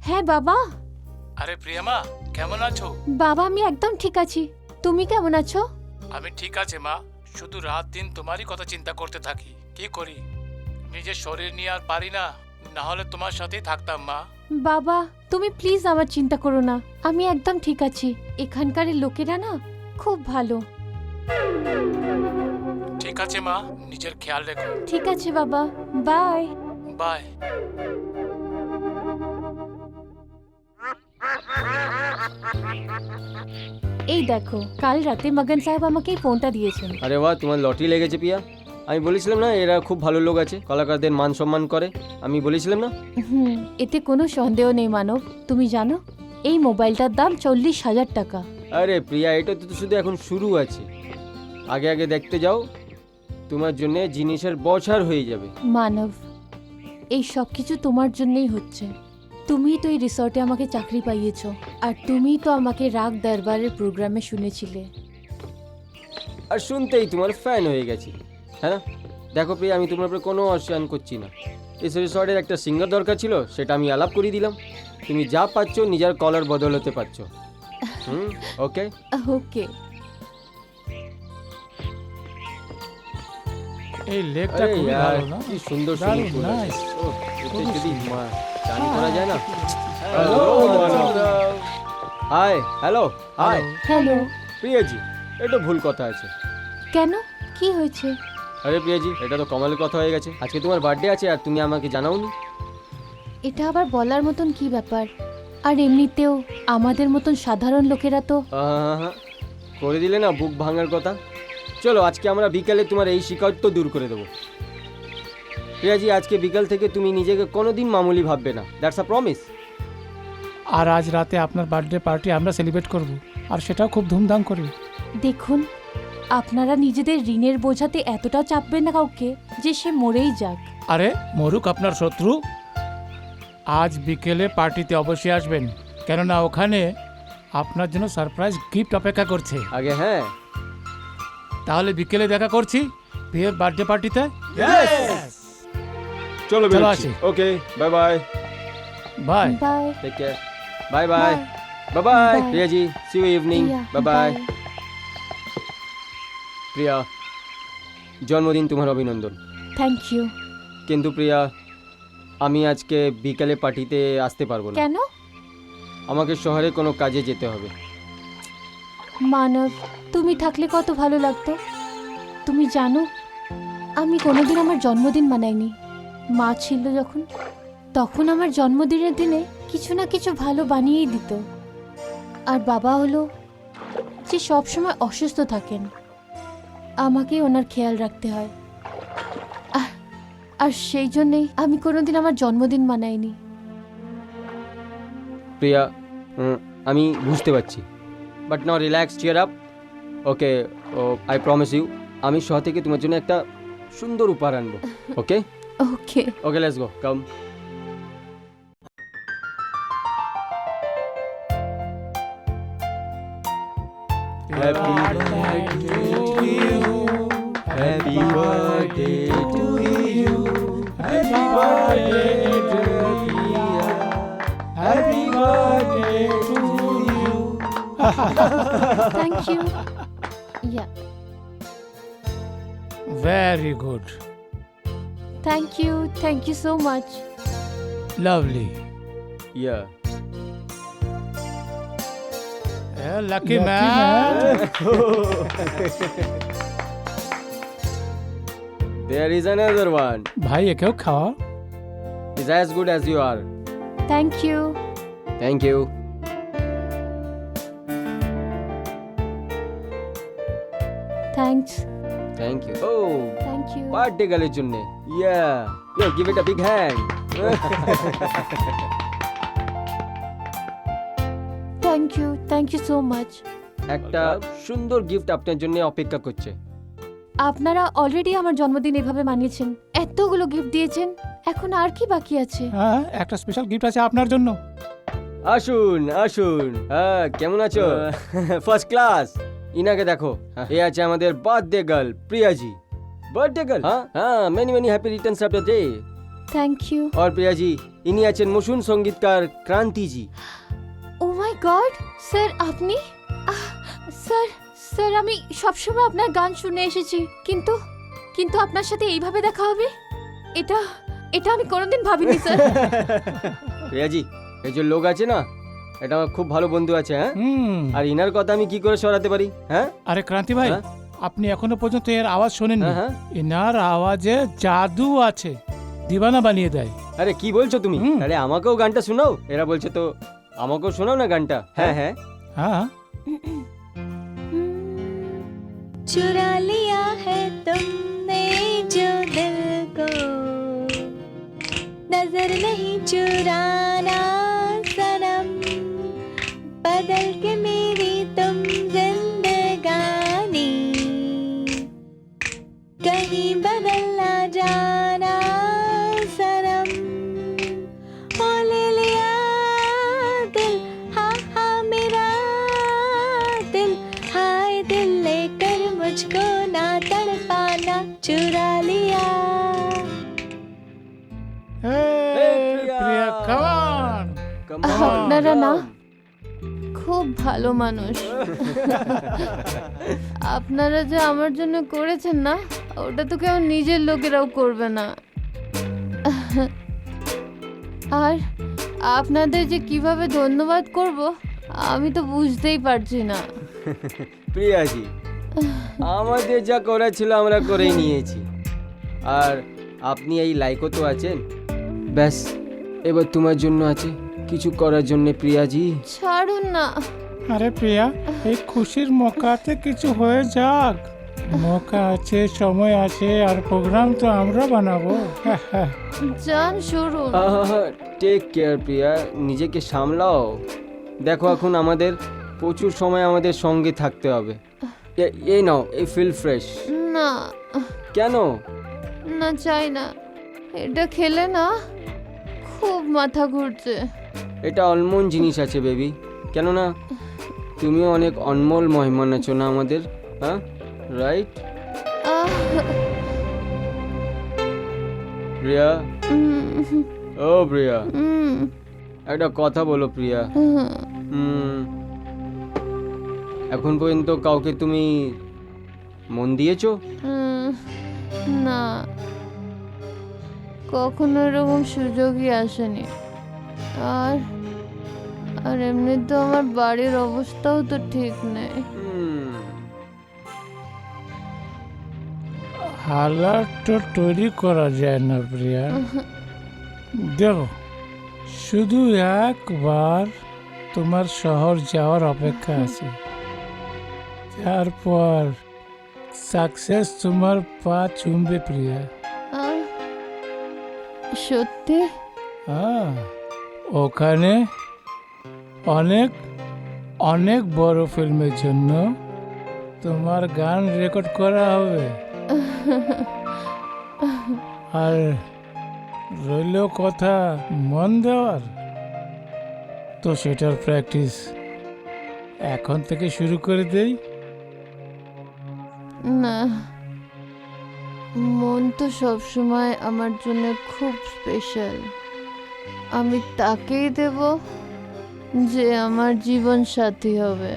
Speaker 5: হ্যাঁ বাবা।
Speaker 1: আরে প্রিয়ামা, কেমন আছো?
Speaker 5: বাবা, আমি একদম ঠিক আছি। তুমি কেমন আছো?
Speaker 1: আমি ঠিক আছে মা, শুধু রাত দিন তোমারই কথা চিন্তা করতে থাকি। কি করি, নিজের শরীর নিয়ে আর পারি না, না হলে তোমার সাথেই থাকতাম মা।
Speaker 5: বাবা, তুমি প্লিজ আমার চিন্তা করো না, আমি একদম ঠিক আছি। এখানকার লোকেরা না খুব ভালো।
Speaker 1: ঠিক আছে মা, নিজের খেয়াল রেখো।
Speaker 5: ঠিক আছে বাবা, বাই।
Speaker 1: বাই।
Speaker 5: এই দেখো, কাল রাতে মগন সাহেব আমাকে এই ফোনটা দিয়েছেন।
Speaker 2: আরে বাহ, তোমার লটারি লেগেছে প্রিয়া। আমি বলেছিলাম না এরা খুব ভালো লোক আছে, কলাকারদের মান সম্মান করে। আমি বলেছিলাম না?
Speaker 5: এতে কোনো সন্দেহ নেই মানব। তুমি জানো এই মোবাইলটার দাম 40,000 টাকা।
Speaker 2: আরে প্রিয়া, এটা তো শুধু এখন শুরু আছে। আগে আগে দেখতে যাও, তোমার জন্য জিনিসের বছর হয়ে যাবে।
Speaker 5: মানব, এই সব কিছু তোমার জন্যই হচ্ছে। তুমিই তো এই রিসর্টে আমাকে চাকরি পাইয়েছো, আর তুমিই তো আমাকে রাগ দরবারের প্রোগ্রামে শুনেছিলে।
Speaker 2: আর শুনতেই তোমার ফ্যান হয়ে গেছি, হ্যাঁ না? দেখো প্রিয়া, আমি তোমার উপরে কোনো অসহান করছি না। এই রিসর্টের একটা সিঙ্গার দরকার ছিল, সেটা আমি আলাপ করে দিলাম। তুমি যা পাচ্ছ নিজের কলার বদলাতে পারছো। ওকে।
Speaker 5: ওকে।
Speaker 1: এই লেকটা
Speaker 2: আরে
Speaker 1: খুবই
Speaker 2: यार,
Speaker 1: ভালো না?
Speaker 2: কি সুন্দর
Speaker 1: দারুণ,
Speaker 2: সুন্দর
Speaker 1: nice.
Speaker 2: এতে যদি চান করা যায় না।
Speaker 1: Hello,
Speaker 2: high, hello, hi
Speaker 5: hello.
Speaker 2: প্রিয়াজি, এটা ভুল কথা আছে।
Speaker 5: কেন, কি হয়েছে?
Speaker 2: আরে প্রিয়াজি, এটা তো কমালের কথা হয়ে গেছে। আজকে তোমার বার্থডে আছে আর তুমি আমাকে জানাওনি।
Speaker 5: এটা আবার বলার মতন কি ব্যাপার? আর এমনিতেও আমাদের মতন সাধারণ লোকেরা তো
Speaker 2: করে দিলে না বুক ভাঙার কথা। চলো আজকে আমরা বিকালে তোমার এই শিকায়ত দূর করে দেবো। প্রিয়াজি, আজকে বিকাল থেকে তুমি নিজেকে কোনোদিন মামুলি ভাববে না। That's a promise.
Speaker 1: আর আজ রাতে আপনার বার্থডে পার্টি আমরা সেলিব্রেট করব, আর সেটাও খুব ধুমধাম করে।
Speaker 5: দেখুন, আপনারা নিজেদের ঋণের বোঝাতে এতটা চাপবেন না কাউকে যে সে মরেই যাক।
Speaker 1: আরে মরুক আপনার শত্রু, আজ বিকেলে পার্টিতে অবশ্যই আসবেন, কেননা ওখানে আপনার জন্য সারপ্রাইজ গিফট অপেক্ষা করছে।
Speaker 2: আগে হ্যাঁ,
Speaker 1: তাহলে বিকেলে দেখা করছি বিয়ের বার্থডে পার্টিতে।
Speaker 3: চলো
Speaker 1: চলো
Speaker 3: বেরোচ্ছি।
Speaker 1: আসি।
Speaker 3: Okay, bye bye.
Speaker 1: Bye.
Speaker 5: Bye
Speaker 2: take care. Bye bye. Bye bye
Speaker 5: Bye.
Speaker 2: Priyaji, see you evening. Bye bye. Priya, জন্মদিন তোমার অভিনন্দন।
Speaker 5: Thank you.
Speaker 2: কিন্তু প্রিয়া, আমি আজকে বিকালে পার্টিতে আসতে পারবো না।
Speaker 5: কেন?
Speaker 2: আমাকে শহরে কোনো কাজে যেতে হবে।
Speaker 5: মানব, তুমি থাকলে কত ভালো লাগতো। তুমি জানো, আমি কোনোদিন আমার জন্মদিন মানাইনি। মা ছিল যখন, তখন আমার জন্মদিনের দিনে কিছু না কিছু ভালো বানিয়েই দিত। আর বাবা হলো যে সবসময় অসুস্থ থাকেন, আমাকে ওনার খেয়াল রাখতে হয়। আর সেই জন্যেই আমি কোনোদিন আমার জন্মদিন মানাইনি।
Speaker 2: প্রিয়া, আমি বুঝতে পারছি, but now relax, cheer up. Okay, I promise you, আমি শহর থেকে তোমার জন্য একটা সুন্দর উপহার আনবো। Okay
Speaker 5: okay.
Speaker 2: Okay, let's go, come. Happy birthday to you. Happy birthday to you. Happy birthday to Priya. Happy birthday to you.
Speaker 5: Thank you. Yeah,
Speaker 1: very good,
Speaker 5: thank you so much.
Speaker 1: Lovely,
Speaker 2: Yeah.
Speaker 1: Lucky man.
Speaker 2: There is another one.
Speaker 1: ভাই একেও খাওয়া।
Speaker 2: Is as good as you are.
Speaker 5: Thank you.
Speaker 2: Thank you.
Speaker 5: Thanks.
Speaker 2: Thank you. Oh,
Speaker 5: thank you.
Speaker 2: birthday গালের জন্য। Yeah. Yo, give it a big hand.
Speaker 5: Thank you so much.
Speaker 2: একটা সুন্দর গিফট আপনার জন্য অপেক্ষা করছে।
Speaker 5: আপনারা অলরেডি আমার জন্মদিন এভাবে মানিয়েছেন, এতগুলো গিফট দিয়েছেন, এখন আর কি বাকি আছে?
Speaker 1: হ্যাঁ, একটা স্পেশাল গিফট আছে আপনার জন্য।
Speaker 2: আসুন আসুন। হ্যাঁ, কেমন আছো? First class. ইনাকে দেখো, এ আছে আমাদের birthday girl Priyaji. Birthday girl? হ্যাঁ, many many happy returns of the day.
Speaker 5: Thank you.
Speaker 2: और প্রিয়াজি, ইনি আছেন মশুন সঙ্গীতকার Krantiji.
Speaker 5: Oh my god, sir আপনি? স্যার স্যার আমি সবসময় আপনার গান শুনে এসেছি, কিন্তু কিন্তু আপনার সাথে এইভাবে দেখা হবে, এটা এটা আমি কোনোদিন ভাবিনি স্যার।
Speaker 2: প্রিয়াজি, এই যে লোক আছে না, এটা আমার খুব ভালো বন্ধু আছে। হ্যাঁ,
Speaker 1: হুম।
Speaker 2: আর ইনার কথা আমি কি করে সরাতে পারি? হ্যাঁ
Speaker 1: আরে ক্রান্তি ভাই,
Speaker 2: হ্যাঁ?
Speaker 1: আপনি এখনো পর্যন্ত এর আওয়াজ শোনেননি।
Speaker 2: হ্যাঁ, হ্যাঁ।
Speaker 1: এনার আওয়াজে জাদু আছে, দিবানা বানিয়ে দেয়।
Speaker 2: আরে কি বলছো তুমি?
Speaker 1: হুম।
Speaker 2: আরে আমাকেও গানটা শোনাও। এরা বলছে তো আমাকেও শোনাও না গানটা। হ্যাঁ হ্যাঁ।
Speaker 1: হ্যাঁ,
Speaker 6: चुरा लिया है तुमने जो दिल को, नजर नहीं चुराना सनम, बदल के मेरी तुम जिंदगानी, कहीं
Speaker 1: Come on!
Speaker 2: Come on,
Speaker 5: আপনারা না
Speaker 2: come.
Speaker 5: খুব ভালো মানুষ। আপনারা যে আমার জন্য করেছেন না, ওটা তো কেউ নিজের লোকেরাও করবে না। আর আপনাদের যে কিভাবে ধন্যবাদ করব আমি তো বুঝতেই পারছি না।
Speaker 2: প্রিয়াজি, আমাদের যা করা ছিল আমরা করেই নিয়েছি। আর আপনি এই লাইকও তো আছেন। ব্যাস এবার তোমার জন্য আছে কিছু করার জন্য প্রিয়াজি।
Speaker 5: ছাড়ুন না।
Speaker 1: আরে প্রিয়া, এই খুশির মৌকাতে কিছু হয়ে যাক। মৌকা আছে, সময় আছে, আর প্রোগ্রাম তো আমরা বানাবো।
Speaker 5: যান শুরু।
Speaker 2: টেক কেয়ার প্রিয়া, নিজেকে সামলাও। দেখো এখন আমাদের প্রচুর সময় আমাদের সঙ্গে থাকতে হবে। এই নাও, এই ফিল ফ্রেশ।
Speaker 5: না
Speaker 2: কেন?
Speaker 5: না চাই না, এটা খেলে না খুব মাথা ঘুরছে।
Speaker 2: এটা অনমোল জিনিস আছে বেবি, কেননা তুমিও অনেক অনমোল মেহমান আছো না আমাদের, হ্যাঁ রাইট?
Speaker 5: আহ,
Speaker 2: প্রিয়া,
Speaker 5: উম,
Speaker 2: ও প্রিয়া,
Speaker 5: উম,
Speaker 2: একটা কথা বলো প্রিয়া।
Speaker 5: উম,
Speaker 2: এখন পর্যন্ত কাউকে তুমি মন দিয়েছো?
Speaker 5: না, কখনো এরকম সুযোগই আসেনি। আর আর এমনি তো আমার বাড়ির অবস্থাও তো ঠিক নেই।
Speaker 1: হালাত তো তৈরি করা যায় না প্রিয়া। দেখো, শুধু একবার তোমার শহর যাওয়ার অপেক্ষা আছে। তারপর সাকসেস তোমার পা চুমবে প্রিয়া।
Speaker 5: আর সত্যি?
Speaker 1: হ্যাঁ, ওখানে অনেক অনেক বড় ফিল্মের জন্য তোমার গান রেকর্ড করা হবে। আর রইল কথা মন দেওয়ার, তো সেটার প্র্যাকটিস এখন থেকে শুরু করে দেই।
Speaker 5: না, মন তো সবসময় আমার জন্য খুব স্পেশাল। আমি তাকেই দেব যে আমার জীবন সাথী হবে,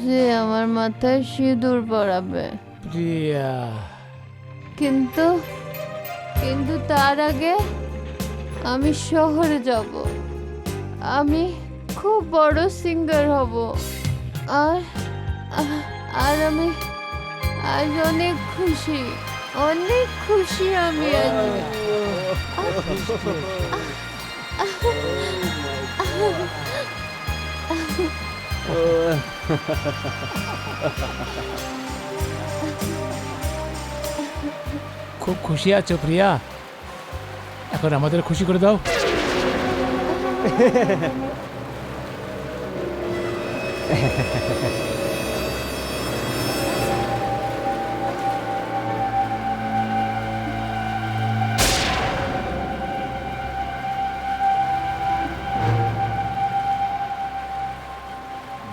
Speaker 5: যে আমার মাথায় সিঁদুর পরাবে।
Speaker 1: প্রিয়া,
Speaker 5: কিন্তু কিন্তু তার আগে আমি শহরে যাব। আমি খুব বড় সিঙ্গার হব। আর আর আমি আজ অনেক খুশি, অনেক খুশি আমি আজ।
Speaker 1: খুব খুশি আছো প্রিয়া? এখন আমাদের খুশি করে দাও।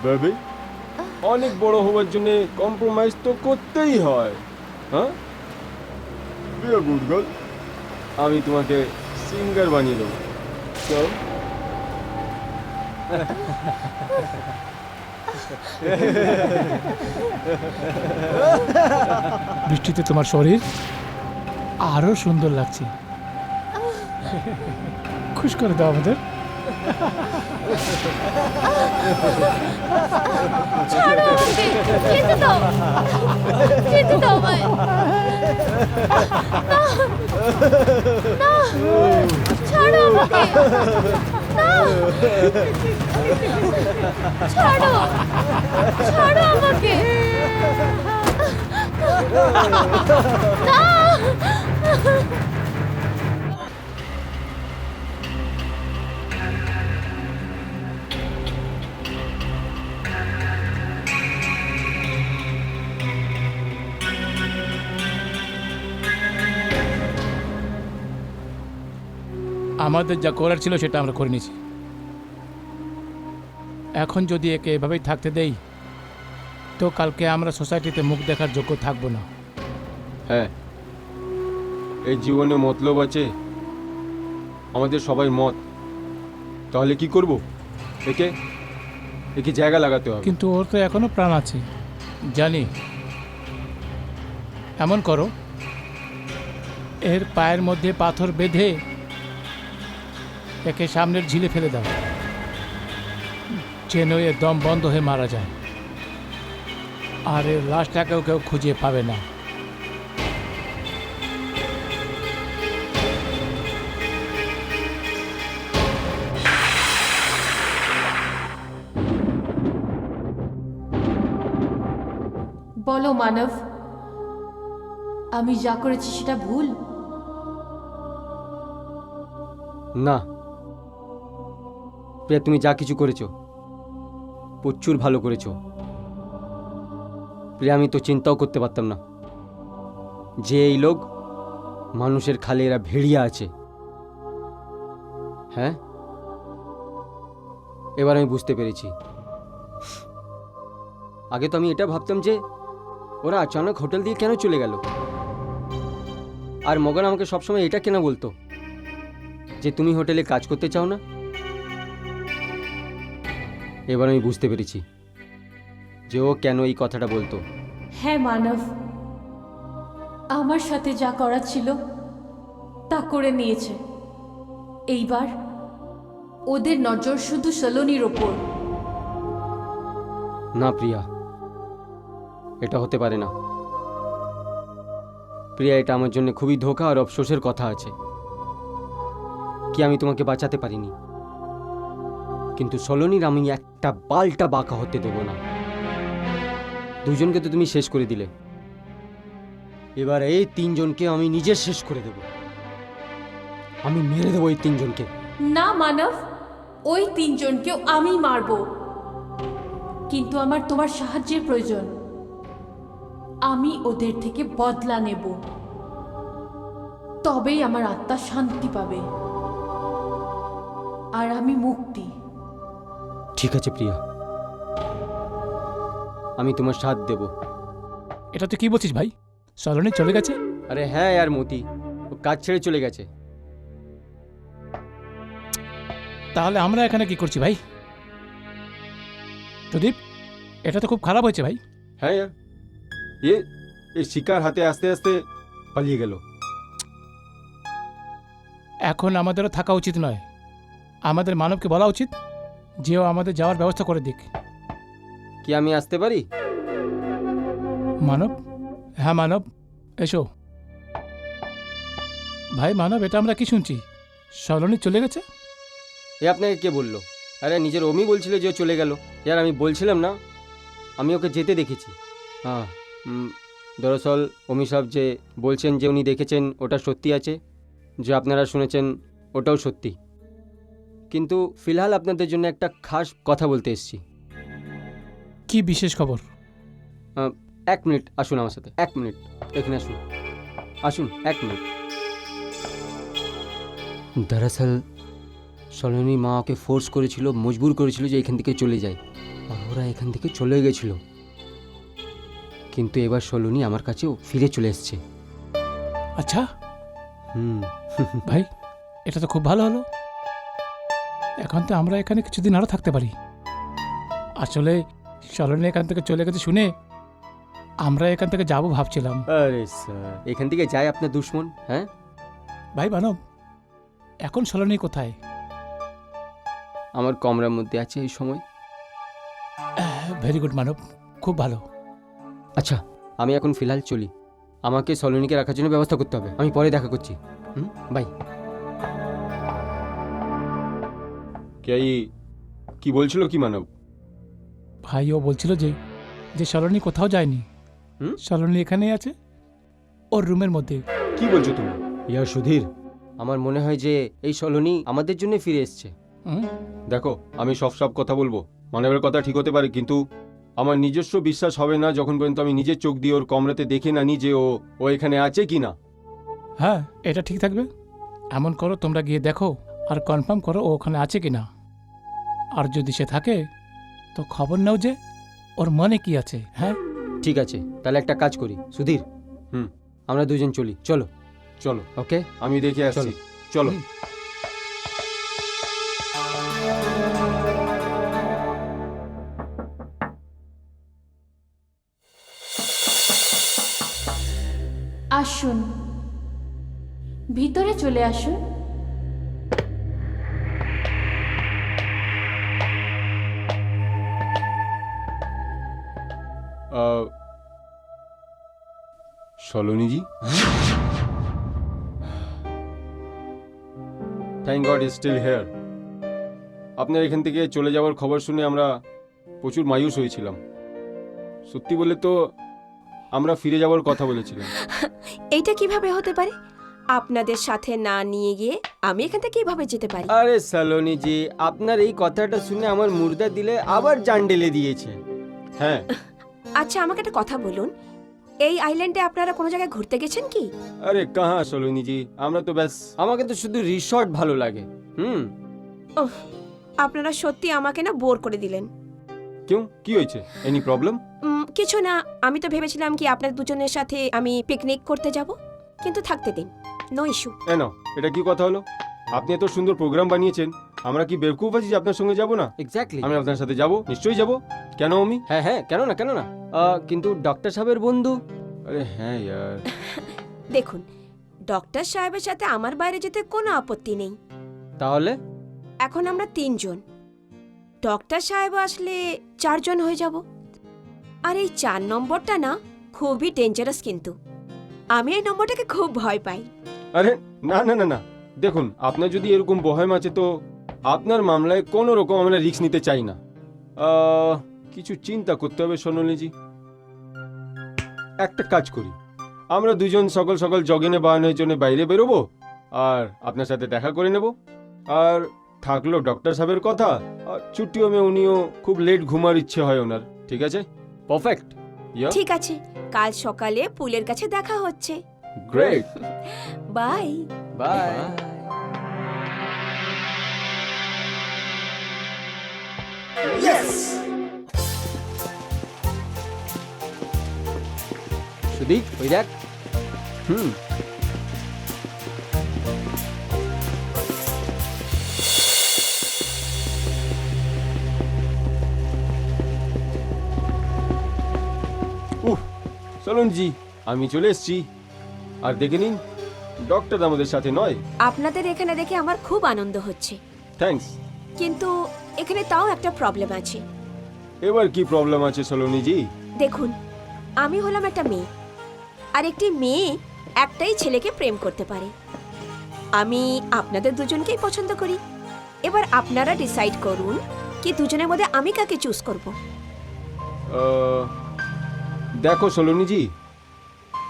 Speaker 3: বেবি, অনেক বড় হওয়ার জন্য কম্প্রোমাইজ তো করতেই হয়, হ্যাঁ? প্রিয়া গুড গার্ল, আমি তোমাকে সিঙ্গার বানিয়ে দেবো। চল।
Speaker 1: বৃষ্টিতে তোমার শরীর আরো সুন্দর লাগছে। খুশ করে দাও আমাদের।
Speaker 5: ছাড়ো আমাকে, যেতে দাও, যেতে দাও আমায়। না, না, ছাড়ো আমাকে, না, ছাড়ো, ছাড়ো আমাকে, না।
Speaker 1: আমাদের যা করার ছিল সেটা আমরা করে নিয়েছি। এখন যদি একে এভাবেই থাকতে দেই তো কালকে আমরা সোসাইটিতে মুখ দেখার যোগ্য থাকবো না।
Speaker 3: হ্যাঁ, এই জীবনে মতলব আছে, আমাদের সবাই মত, তাহলে কি করব? একে একে জায়গা লাগাতে হবে।
Speaker 1: কিন্তু ওর তো এখনো প্রাণ আছে, জানি। এমন করো, এর পায়ের মধ্যে পাথর বেঁধে একে সামনের ঝিলে ফেলে দাও, যেন এর দম বন্ধ হয়ে মারা যায়, আর এর লাশটাকেও কেউ খুঁজে পাবে না।
Speaker 5: বলো মানব, আমি যা করেছি সেটা ভুল?
Speaker 2: না প্রিয়া, তুমি যা কিছু করেছো প্রচুর ভালো করেছো। প্রিয়া, আমি তো চিন্তাও করতে পারতাম না যে এই লোক মানুষের খালে এরা ভেড়িয়া আছে। হ্যাঁ, এবার আমি বুঝতে পেরেছি। আগে তো আমি এটা ভাবতাম যে ওরা আচানক হোটেল দিয়ে কেন চলে গেল, আর মগন আমাকে সবসময় এটা কেন বলতো যে তুমি হোটেলে কাজ করতে চাও না। এবার আমি বুঝতে পেরেছি যে ও কেন এই কথাটা বলতো।
Speaker 5: হ্যাঁ মানব, আমার সাথে যা করার ছিল তা করে নিয়েছে। এইবার ওদের নজর শুধু সলোনির ওপর।
Speaker 2: না প্রিয়া, এটা হতে পারে না। প্রিয়া, এটা আমার জন্য খুবই ধোঁকা আর অফসোসের কথা আছে কি আমি তোমাকে বাঁচাতে পারিনি, কিন্তু সলোনির আমি একটা বালটা বাঁকা হতে দেব না। দুজনকে তো তুমি শেষ করে দিলে, এবার এই তিনজনকে আমি নিজে শেষ করে দেব। আমি মেরে দেবো এই তিনজনকে।
Speaker 5: না মানব, ওই তিনজনকেও আমি মারব, কিন্তু আমার তোমার সাহায্যের প্রয়োজন। আমি ওদের থেকে বদলা নেব, তবেই আমার আত্মা শান্তি পাবে আর আমি মুক্তি।
Speaker 2: ঠিক আছে প্রিয়া, আমি তোমার সাথ দেব।
Speaker 1: এটা তুই কি বলছিস ভাই? সলোনি চলে গেছে?
Speaker 2: আরে হ্যাঁ আর মতি, ও কাজ ছেড়ে চলে গেছে।
Speaker 1: তাহলে আমরা এখানে কি করছি ভাই? প্রদীপ, এটা তো খুব খারাপ হয়েছে ভাই।
Speaker 3: হ্যাঁ यार, এই শিকার হাতে আস্তে আস্তে পালিয়ে গেল।
Speaker 1: এখন আমাদেরও থাকা উচিত নয়। আমাদের মানবকে বলা উচিত যে ও আমাদের যাওয়ার ব্যবস্থা করে দিক।
Speaker 2: কি আমি আসতে পারি?
Speaker 1: মানব, হ্যাঁ মানব, এসো। ভাই মানব, এটা আমরা কি শুনছি? সলোনি চলে গেছে?
Speaker 2: এ আপনাকে কে বললো? আরে নিজের অমি বলছিল যে ও চলে গেল। यार আমি বলছিলাম না, আমি ওকে যেতে দেখেছি। হ্যাঁ, দরअसल অমি সাহেব যে বলছেন যে উনি দেখেছেন ওটা সত্যি আছে, যে আপনারা শুনেছেন ওটাও সত্যি। কিন্তু ফিলহাল আপনাদের জন্য একটা খাস কথা বলতে এসেছি।
Speaker 1: কি বিশেষ খবর?
Speaker 2: 1 মিনিট আসুন আমার সাথে, 1 মিনিট এখানে আসুন, আসুন 1 মিনিট। দরअसल সলোনি মা ওকে ফোর্স করেছিল, মজবুর করেছিল যে এখান থেকে চলে যায়, আর ওরা এখান থেকে চলে গেছিল। কিন্তু এবার সলোনি আমার কাছেও ফিরে চলে এসছে।
Speaker 1: আচ্ছা
Speaker 2: হুম
Speaker 1: ভাই, এটা তো খুব ভালো হলো। এখন তো আমরা এখানে কিছুদিন আরও থাকতে পারি। আসলে সলোনি এখান থেকে চলে গেছে শুনে আমরা এখান থেকে যাব ভাবছিলাম।
Speaker 2: আরে স্যার, এখান থেকে যায় আপনার দুশ্মন? হ্যাঁ
Speaker 1: ভাই মানব, এখন সলোনি কোথায়?
Speaker 2: আমার কমরার মধ্যে আছে এই সময়।
Speaker 1: ভেরি গুড মানব, খুব ভালো।
Speaker 2: আচ্ছা, আমি এখন ফিলহাল চলি। আমাকে সলোনিকে রাখার জন্য ব্যবস্থা করতে হবে। আমি পরে দেখা করছি। বাই।
Speaker 3: কি বলছিল কি মানব?
Speaker 1: ভাই ও বলছিল যে সলোনি কোথাও যায়নি, সলোনি এখানেই আছে, ওর রুমের মধ্যে।
Speaker 3: কি বলছো তুমি?
Speaker 2: ইয়ার সুধীর, আমার মনে হয় যে এই সলোনি আমাদের জন্য ফিরে এসছে।
Speaker 3: দেখো, আমি সব কথা বলবো, মানবের কথা ঠিক হতে পারে, কিন্তু আমার নিজস্ব বিশ্বাস হবে না যখন পর্যন্ত আমি নিজের চোখ দিয়ে ওর কমরাতে দেখে না নি যে ও এখানে আছে কি না।
Speaker 1: হ্যাঁ, এটা ঠিক থাকবে। এমন করো, তোমরা গিয়ে দেখো আর কনফার্ম করো ও ওখানে আছে কি না। আর যদি সে থাকে তো খবর নাও যে ওর মনে কি আছে। হ্যাঁ
Speaker 2: ঠিক আছে, তাহলে একটা কাজ করি সুধীর। আমরা দুজন চলি, চলো।
Speaker 3: চলো,
Speaker 2: ওকে,
Speaker 3: আমি দেখে আসছি। চলো।
Speaker 5: ভিতরে চলে আসুন।
Speaker 3: Saloniji, thank god is still here. আপনার এখান থেকে চলে যাওয়ার খবর শুনে আমরা প্রচুর মায়ুস হয়েছিলাম। সত্যি বলে তো আমরা ফিরে যাওয়ার কথা বলেছিলাম।
Speaker 4: এইটা কিভাবে হতে পারে? আপনাদের সাথে না নিয়ে গিয়ে আমি এখান থেকে কিভাবে যেতে পারি?
Speaker 2: আরে সলোনিজি, আপনার এই কথাটা শুনে আমার মুর্দা দিলে আবার জান ঢেলে দিয়েছে।
Speaker 3: হ্যাঁ,
Speaker 4: আচ্ছা, আমাকে একটা কথা বলুন, এই আইল্যান্ডে আপনারা কোনো জায়গায় ঘুরতে গেছেন কি?
Speaker 3: আরে কাহা সলোনীজি, আমরা তো ব্যাস
Speaker 2: আমাকে তো শুধু রিসর্ট ভালো লাগে।
Speaker 4: ওহ, আপনারা সত্যি আমাকে না বোর করে দিলেন।
Speaker 3: কেউ কি হয়েছে? Any problem?
Speaker 4: কিছু না, আমি তো ভেবেছিলাম কি আপনার দুজনের সাথে আমি পিকনিক করতে যাব, কিন্তু থাকতে দিন, নো ইস্যু।
Speaker 3: এ নাও, এটা কি কথা হলো? আপনি এত সুন্দর প্রোগ্রাম বানিয়েছেন, আমরা কি বেবকুফ আছি যে আপনার সঙ্গে যাব না?
Speaker 2: এক্স্যাক্টলি।
Speaker 3: আমি আপনার সাথে যাব, নিশ্চয়ই যাব। কেন আমি?
Speaker 2: হ্যাঁ হ্যাঁ, কেন না কেন না। কিন্তু ডক্টর সাহেবের বন্ধু।
Speaker 3: আরে হ্যাঁ ইয়ার,
Speaker 4: দেখুন, ডক্টর সাহেবের সাথে আমার বাইরে যেতে কোনো আপত্তি নেই।
Speaker 2: তাহলে
Speaker 4: এখন আমরা 3 জন, ডক্টর সাহেব আসলে 4 জন হয়ে যাব। আর এই 4 নম্বরটা না খুবই ডেঞ্জারাস, কিন্তু আমি এই নম্বরটাকে খুব ভয় পাই।
Speaker 3: আরে না না না না, দেখুন আপনার যদি এরকম বহেম আছে তো আপনার মামলায় কোনো রকম আমরা রিস্ক নিতে চাই না। কিছু চিন্তা করতে হবে সোনালীজি। একটা কাজ করি, আমরা দুজন সকাল সকাল জগিনে বাহানের জন্য বাইরে বেরোবো, আর আপনার সাথে দেখা করে নেব। আর থাকলো ডক্টর সাহেবের কথা, আর ছুটিও মে উনিও খুব লেট ঘুমার ইচ্ছে হয় ওনার। ঠিক আছে?
Speaker 2: পারফেক্ট।
Speaker 4: ঠিক আছে, কাল সকালে পুলের কাছে দেখা হচ্ছে।
Speaker 3: গ্রেট।
Speaker 4: বাই।
Speaker 2: বাই। সুদীপ, ওই দেখ।
Speaker 3: চলুন জি, আমি চলে এসেছি। আর দেখে নিন, ডক্টর আমাদের সাথে নয়।
Speaker 4: আপনাদের এখানে দেখে আমার খুব আনন্দ হচ্ছে,
Speaker 3: থ্যাঙ্কস।
Speaker 4: কিন্তু এখানে তাও একটা প্রবলেম আছে।
Speaker 3: এবার কি প্রবলেম আছে সলোনি জি?
Speaker 4: দেখুন, আমি হলাম একটা মেয়ে, আর একটি মেয়ে একটাই ছেলেকে প্রেম করতে পারে। আমি আপনাদের দুজনকেই পছন্দ করি। এবার আপনারা ডিসাইড করুন কি দুজনের মধ্যে আমি কাকে চুজ করব।
Speaker 3: দেখো সলোনি জি,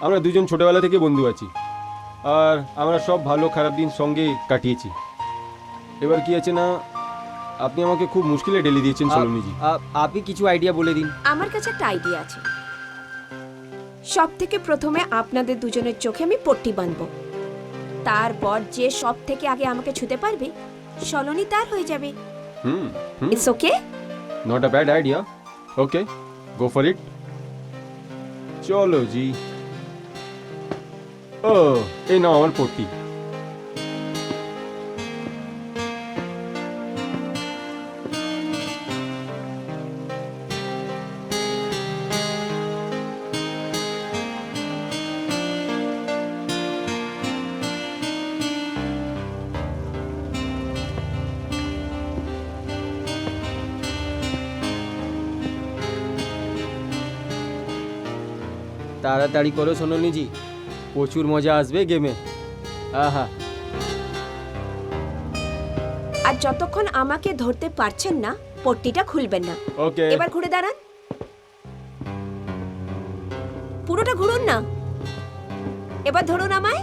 Speaker 3: আমরা দুজন ছোটবেলা থেকে বন্ধু আছি, আর আমরা সব ভালো খারাপ দিন সঙ্গে কাটিয়েছি। এবার কি আছে না, আপনি আমাকে খুব মুশকিলে ঢেলে দিয়েছেন সলোনি জি।
Speaker 2: আপনি কিছু আইডিয়া বলে দিন।
Speaker 4: আমার কাছে একটা আইডিয়া আছে। সব থেকে প্রথমে আপনাদের দুজনের চোখে আমি পট্টি বাঁধবো, তারপর যে সব থেকে আগে আমাকে ছুতে পারবে সলোনি তার হয়ে যাবে। It's okay?
Speaker 3: Not a bad idea. Okay, go for it. চলো জি। ও, এই নাও আমার পট্টি।
Speaker 2: তাড়াতাড়ি করো সোনালিজি, প্রচুর মজা আসবে গেমে। আহা।
Speaker 4: আর যতক্ষণ আমাকে ধরতে পারছেন না পট্টিটা খুলবেন না।
Speaker 3: ওকে,
Speaker 4: এবার ঘুরে দাঁড়ান, পুরোটা ঘুরুন না। এবার ধরুন আমায়।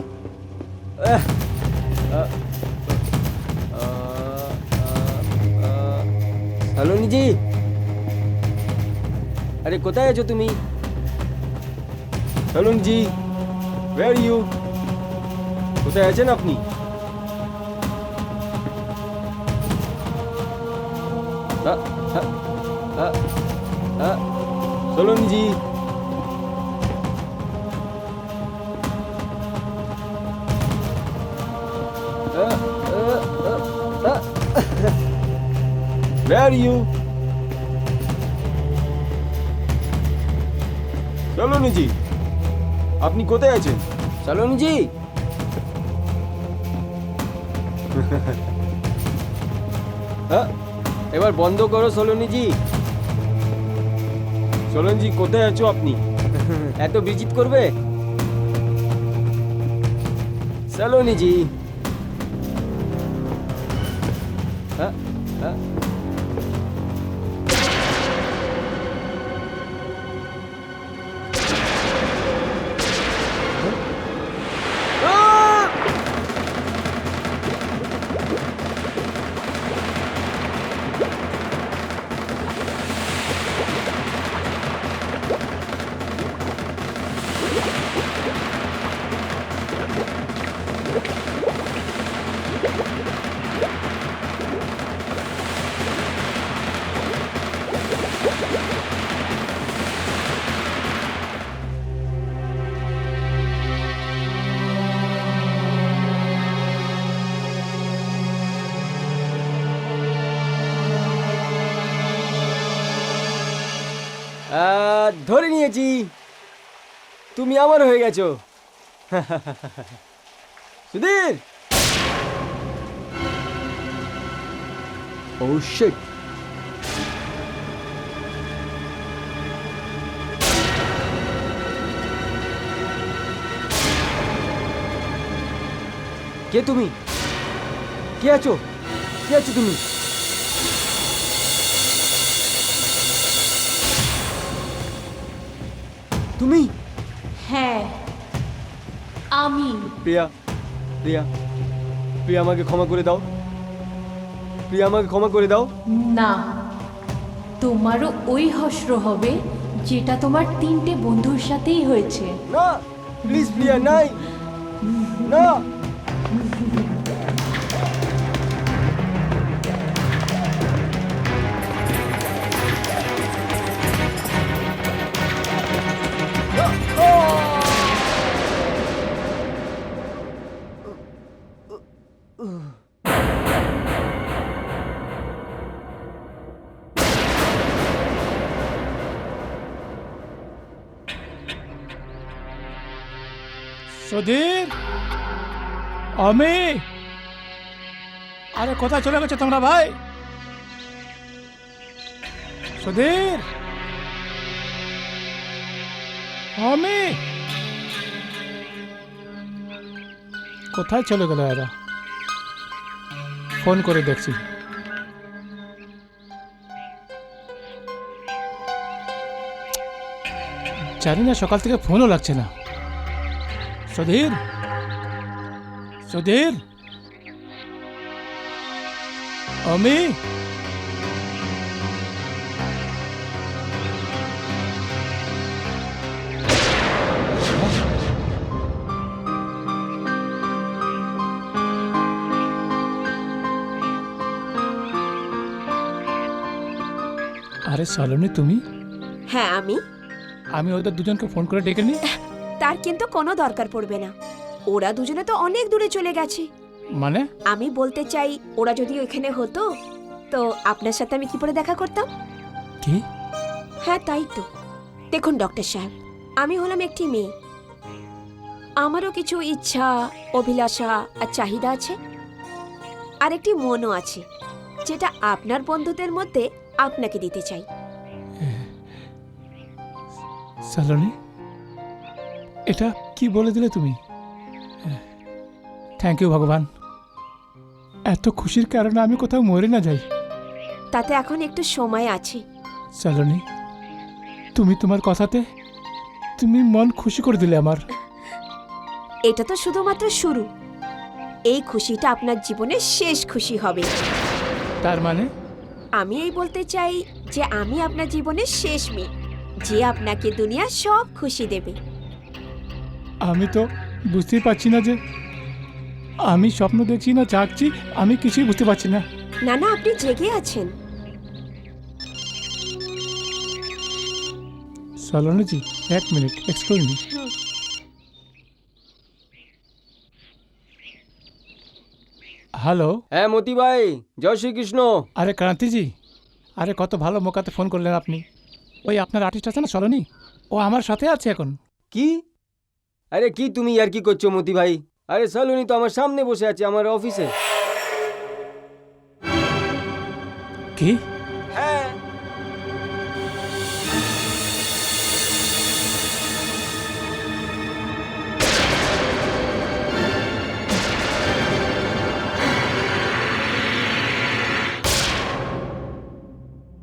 Speaker 2: সোনালিজি, আরে কোথায় আছো তুমি?
Speaker 3: সলোনি জি, ওয়্যার ইউ? কোথায় আছেন আপনি? সলোনি জি, where are you? সলোনি জি, আপনি কোথায় আছেন?
Speaker 2: সোনালিজি, হ্যাঁ, এবার বন্ধ করো সলোনিজি।
Speaker 3: সোলনজি কোথায় আছো আপনি?
Speaker 2: এত বিজিত করবে সলোনিজি। হ্যাঁ হ্যাঁ ধরে নিয়েছি, তুমি আমার হয়ে গেছো। সুধীর, ও শিট, কে তুমি? কে আছো? কে আছো তুমি? তুমি?
Speaker 5: হ্যাঁ, আমি।
Speaker 2: প্রিয়া, প্রিয়া, প্রিয়া আমাকে ক্ষমা করে দাও। প্রিয়া আমাকে ক্ষমা করে দাও।
Speaker 5: না, তোমারও ওই হস্র হবে যেটা তোমার 3টে বন্ধুর সাথেই হয়েছে।
Speaker 2: না, প্লিজ প্রিয়া, নাই, না।
Speaker 1: সুধীর, আমি, আরে কোথায় চলে গেছো তোমরা ভাই? সুধীর, আমি, কোথায় চলে গেল এরা? ফোন করে দেখছি। জানি না, সকাল থেকে ফোনও লাগছে না। সুধীর, সুধীর, আমি, আরে সলোনি তুমি?
Speaker 4: হ্যাঁ আমি।
Speaker 1: আমি ওদের দুজনকে ফোন করে ডেকে নিই।
Speaker 4: তার কিন্তু কোনো দরকার পড়বে না, ওরা দুজনে তো অনেক দূরে চলে গেছে।
Speaker 1: মানে?
Speaker 4: আমি বলতে চাই, ওরা যদি ওইখানে হতো তো আপনার সাথে আমি কি করে দেখা করতাম?
Speaker 1: কি?
Speaker 4: হ্যাঁ তাই তো। দেখুন ডক্টর সাহেব, আমি হলাম একটি মেয়ে, আমারও কিছু ইচ্ছা, অভিলাষা আর চাহিদা আছে, আর একটি মনও আছে যেটা আপনার বন্ধুদের মধ্যে আপনাকে দিতে চাই।
Speaker 1: সলোনি, এটা কি বলে দিলে তুমি? থ্যাংক ইউ ভগবান, এত খুশির কারণে আমি কোথাও মরে না যাই।
Speaker 4: তাতে এখন একটু সময় আছে।
Speaker 1: সলোনি, তুমি তোমার কথাতে তুমি মন খুশি করে দিলে আমার।
Speaker 4: এটা তো শুধুমাত্র শুরু, এই খুশিটা আপনার জীবনের শেষ খুশি হবে।
Speaker 1: তার মানে?
Speaker 4: আমি এই বলতে চাই যে আমি আপনার জীবনের শেষ মেয়ে, যে আপনাকে দুনিয়ার সব খুশি দেবে।
Speaker 1: আমি তো বুঝতেই পারছি না যে আমি স্বপ্ন দেখছি না জাগছি, আমি কিছুই বুঝতে পারছি না।
Speaker 4: না না, আপনি জেগে আছেন।
Speaker 1: সলোনি জি, এক মিনিট, এক্সকিউজ মি। হ্যালো।
Speaker 2: হ্যাঁ মতি ভাই, জয় শ্রীকৃষ্ণ।
Speaker 1: আরে ক্রান্তিজি, আরে কত ভালো মোকাতে ফোন করলেন আপনি। ওই আপনার আর্টিস্ট আছে না সলোনি, ও আমার সাথে আছে এখন।
Speaker 2: কি? আরে কি তুমি আর কি করছো মতি ভাই? আরে সলোনি তো আমার সামনে বসে আছে আমার অফিসে।
Speaker 1: কি?
Speaker 2: হ্যাঁ।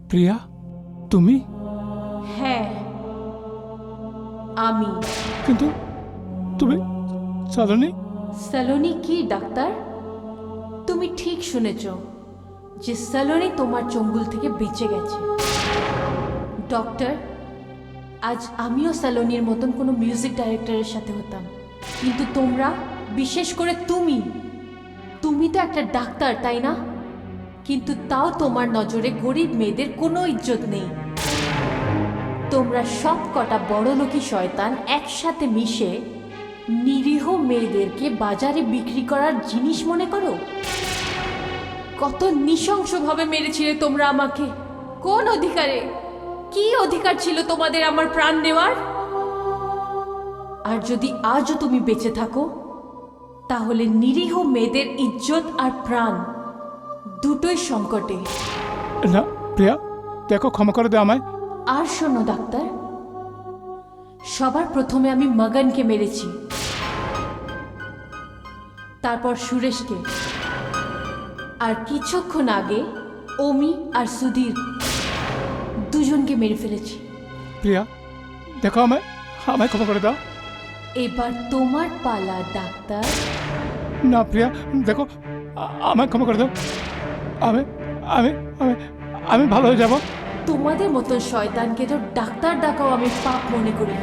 Speaker 1: প্রিয়া, তুমি?
Speaker 5: হ্যাঁ, আমি।
Speaker 1: কিন্তু তুমি সালোনি?
Speaker 5: সালোনি কি ডাক্তার? তুমি ঠিক শুনেছ যে সালোনি তোমার চঙ্গুল থেকে বেঁচে গেছে। ডক্টর, আজ আমিও সালোনির মতন কোনো মিউজিক ডাইরেক্টরের সাথে হতাম, কিন্তু তোমরা, বিশেষ করে তুমি তো একটা ডাক্তার, তাই না? কিন্তু তাও তোমার নজরে গরিব মেয়েদের কোনো ইজ্জত নেই। তোমরা সব কটা বড়লোকী শয়তান একসাথে মিশে নিরীহ মেয়েদেরকে বাজারে বিক্রি করার জিনিস মনে করো। কত নৃশংসভাবে মেরেছিলে তোমরা আমাকে। কোন অধিকারে? কি অধিকার ছিল তোমাদের আমার প্রাণ নেওয়ার? আর যদি আজও তুমি বেঁচে থাকো, তাহলে নিরীহ মেয়েদের ইজ্জত আর প্রাণ দুটোই সংকটে।
Speaker 1: না প্রিয়া, দেখো, ক্ষমা করে দে আমায়।
Speaker 5: আর শোনো ডাক্তার, সবার প্রথমে আমি মগনকে মেরেছি, তারপর সুরেশকে, আর কিছুক্ষণ আগে ওমি আর সুধীর দুজনকে মেরে ফেলেছি।
Speaker 1: প্রিয়া, দেখো, আমায় আমায় ক্ষমা করে দাও।
Speaker 5: এবার তোমার পালা ডাক্তার।
Speaker 1: না প্রিয়া, দেখো, আমায় ক্ষমা করে দাও। আমি আমি আমি আমি ভালো হয়ে যাব।
Speaker 5: তোমাদের মতো শয়তানকে তো ডাক্তার ডাকাও আমি পাপ মনে করি।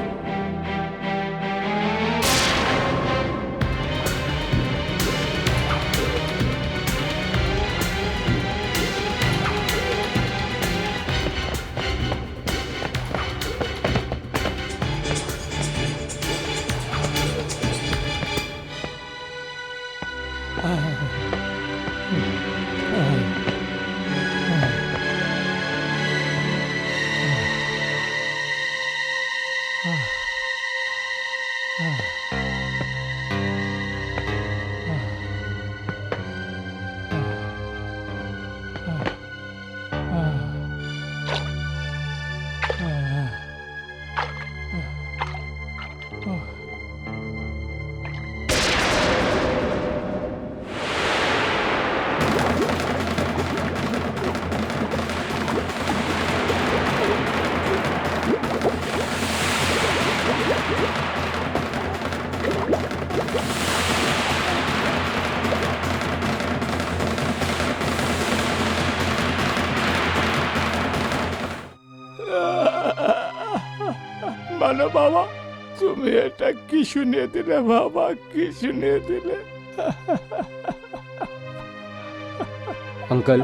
Speaker 1: মানো বাবা, তুমি এটা কি শুনিয়ে দিলে বাবা, কি শুনিয়ে দিলে?
Speaker 2: আঙ্কেল,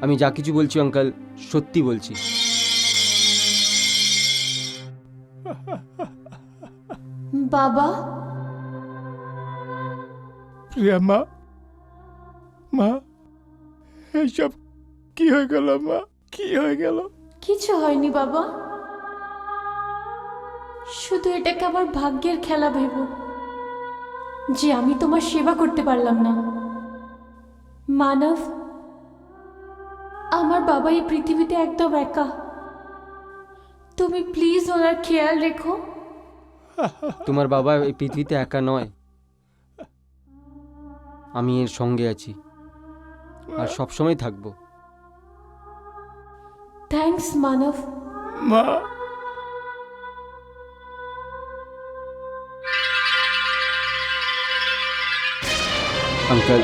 Speaker 2: আমি যা কিছু বলছি আঙ্কেল সত্যি বলছি।
Speaker 5: বাবা,
Speaker 1: প্রিয়া মা, মা, এইসব কি হয়ে গেল মা, কি হয়ে গেল?
Speaker 5: কিছু হয়নি বাবা, শুধু এটাকে আমার ভাগ্যের খেলা ভেবো যে আমি তোমার সেবা করতে পারলাম না। মানব, আমার বাবা এই পৃথিবীতে একদম একা। তুমি প্লিজ ওনার খেয়াল রেখো।
Speaker 2: তোমার বাবা এই পৃথিবীতে একা নয়, আমি এর সঙ্গে আছি আর সবসময় থাকবো।
Speaker 5: থ্যাঙ্কস মানব।
Speaker 1: মা,
Speaker 2: আঙ্কেল,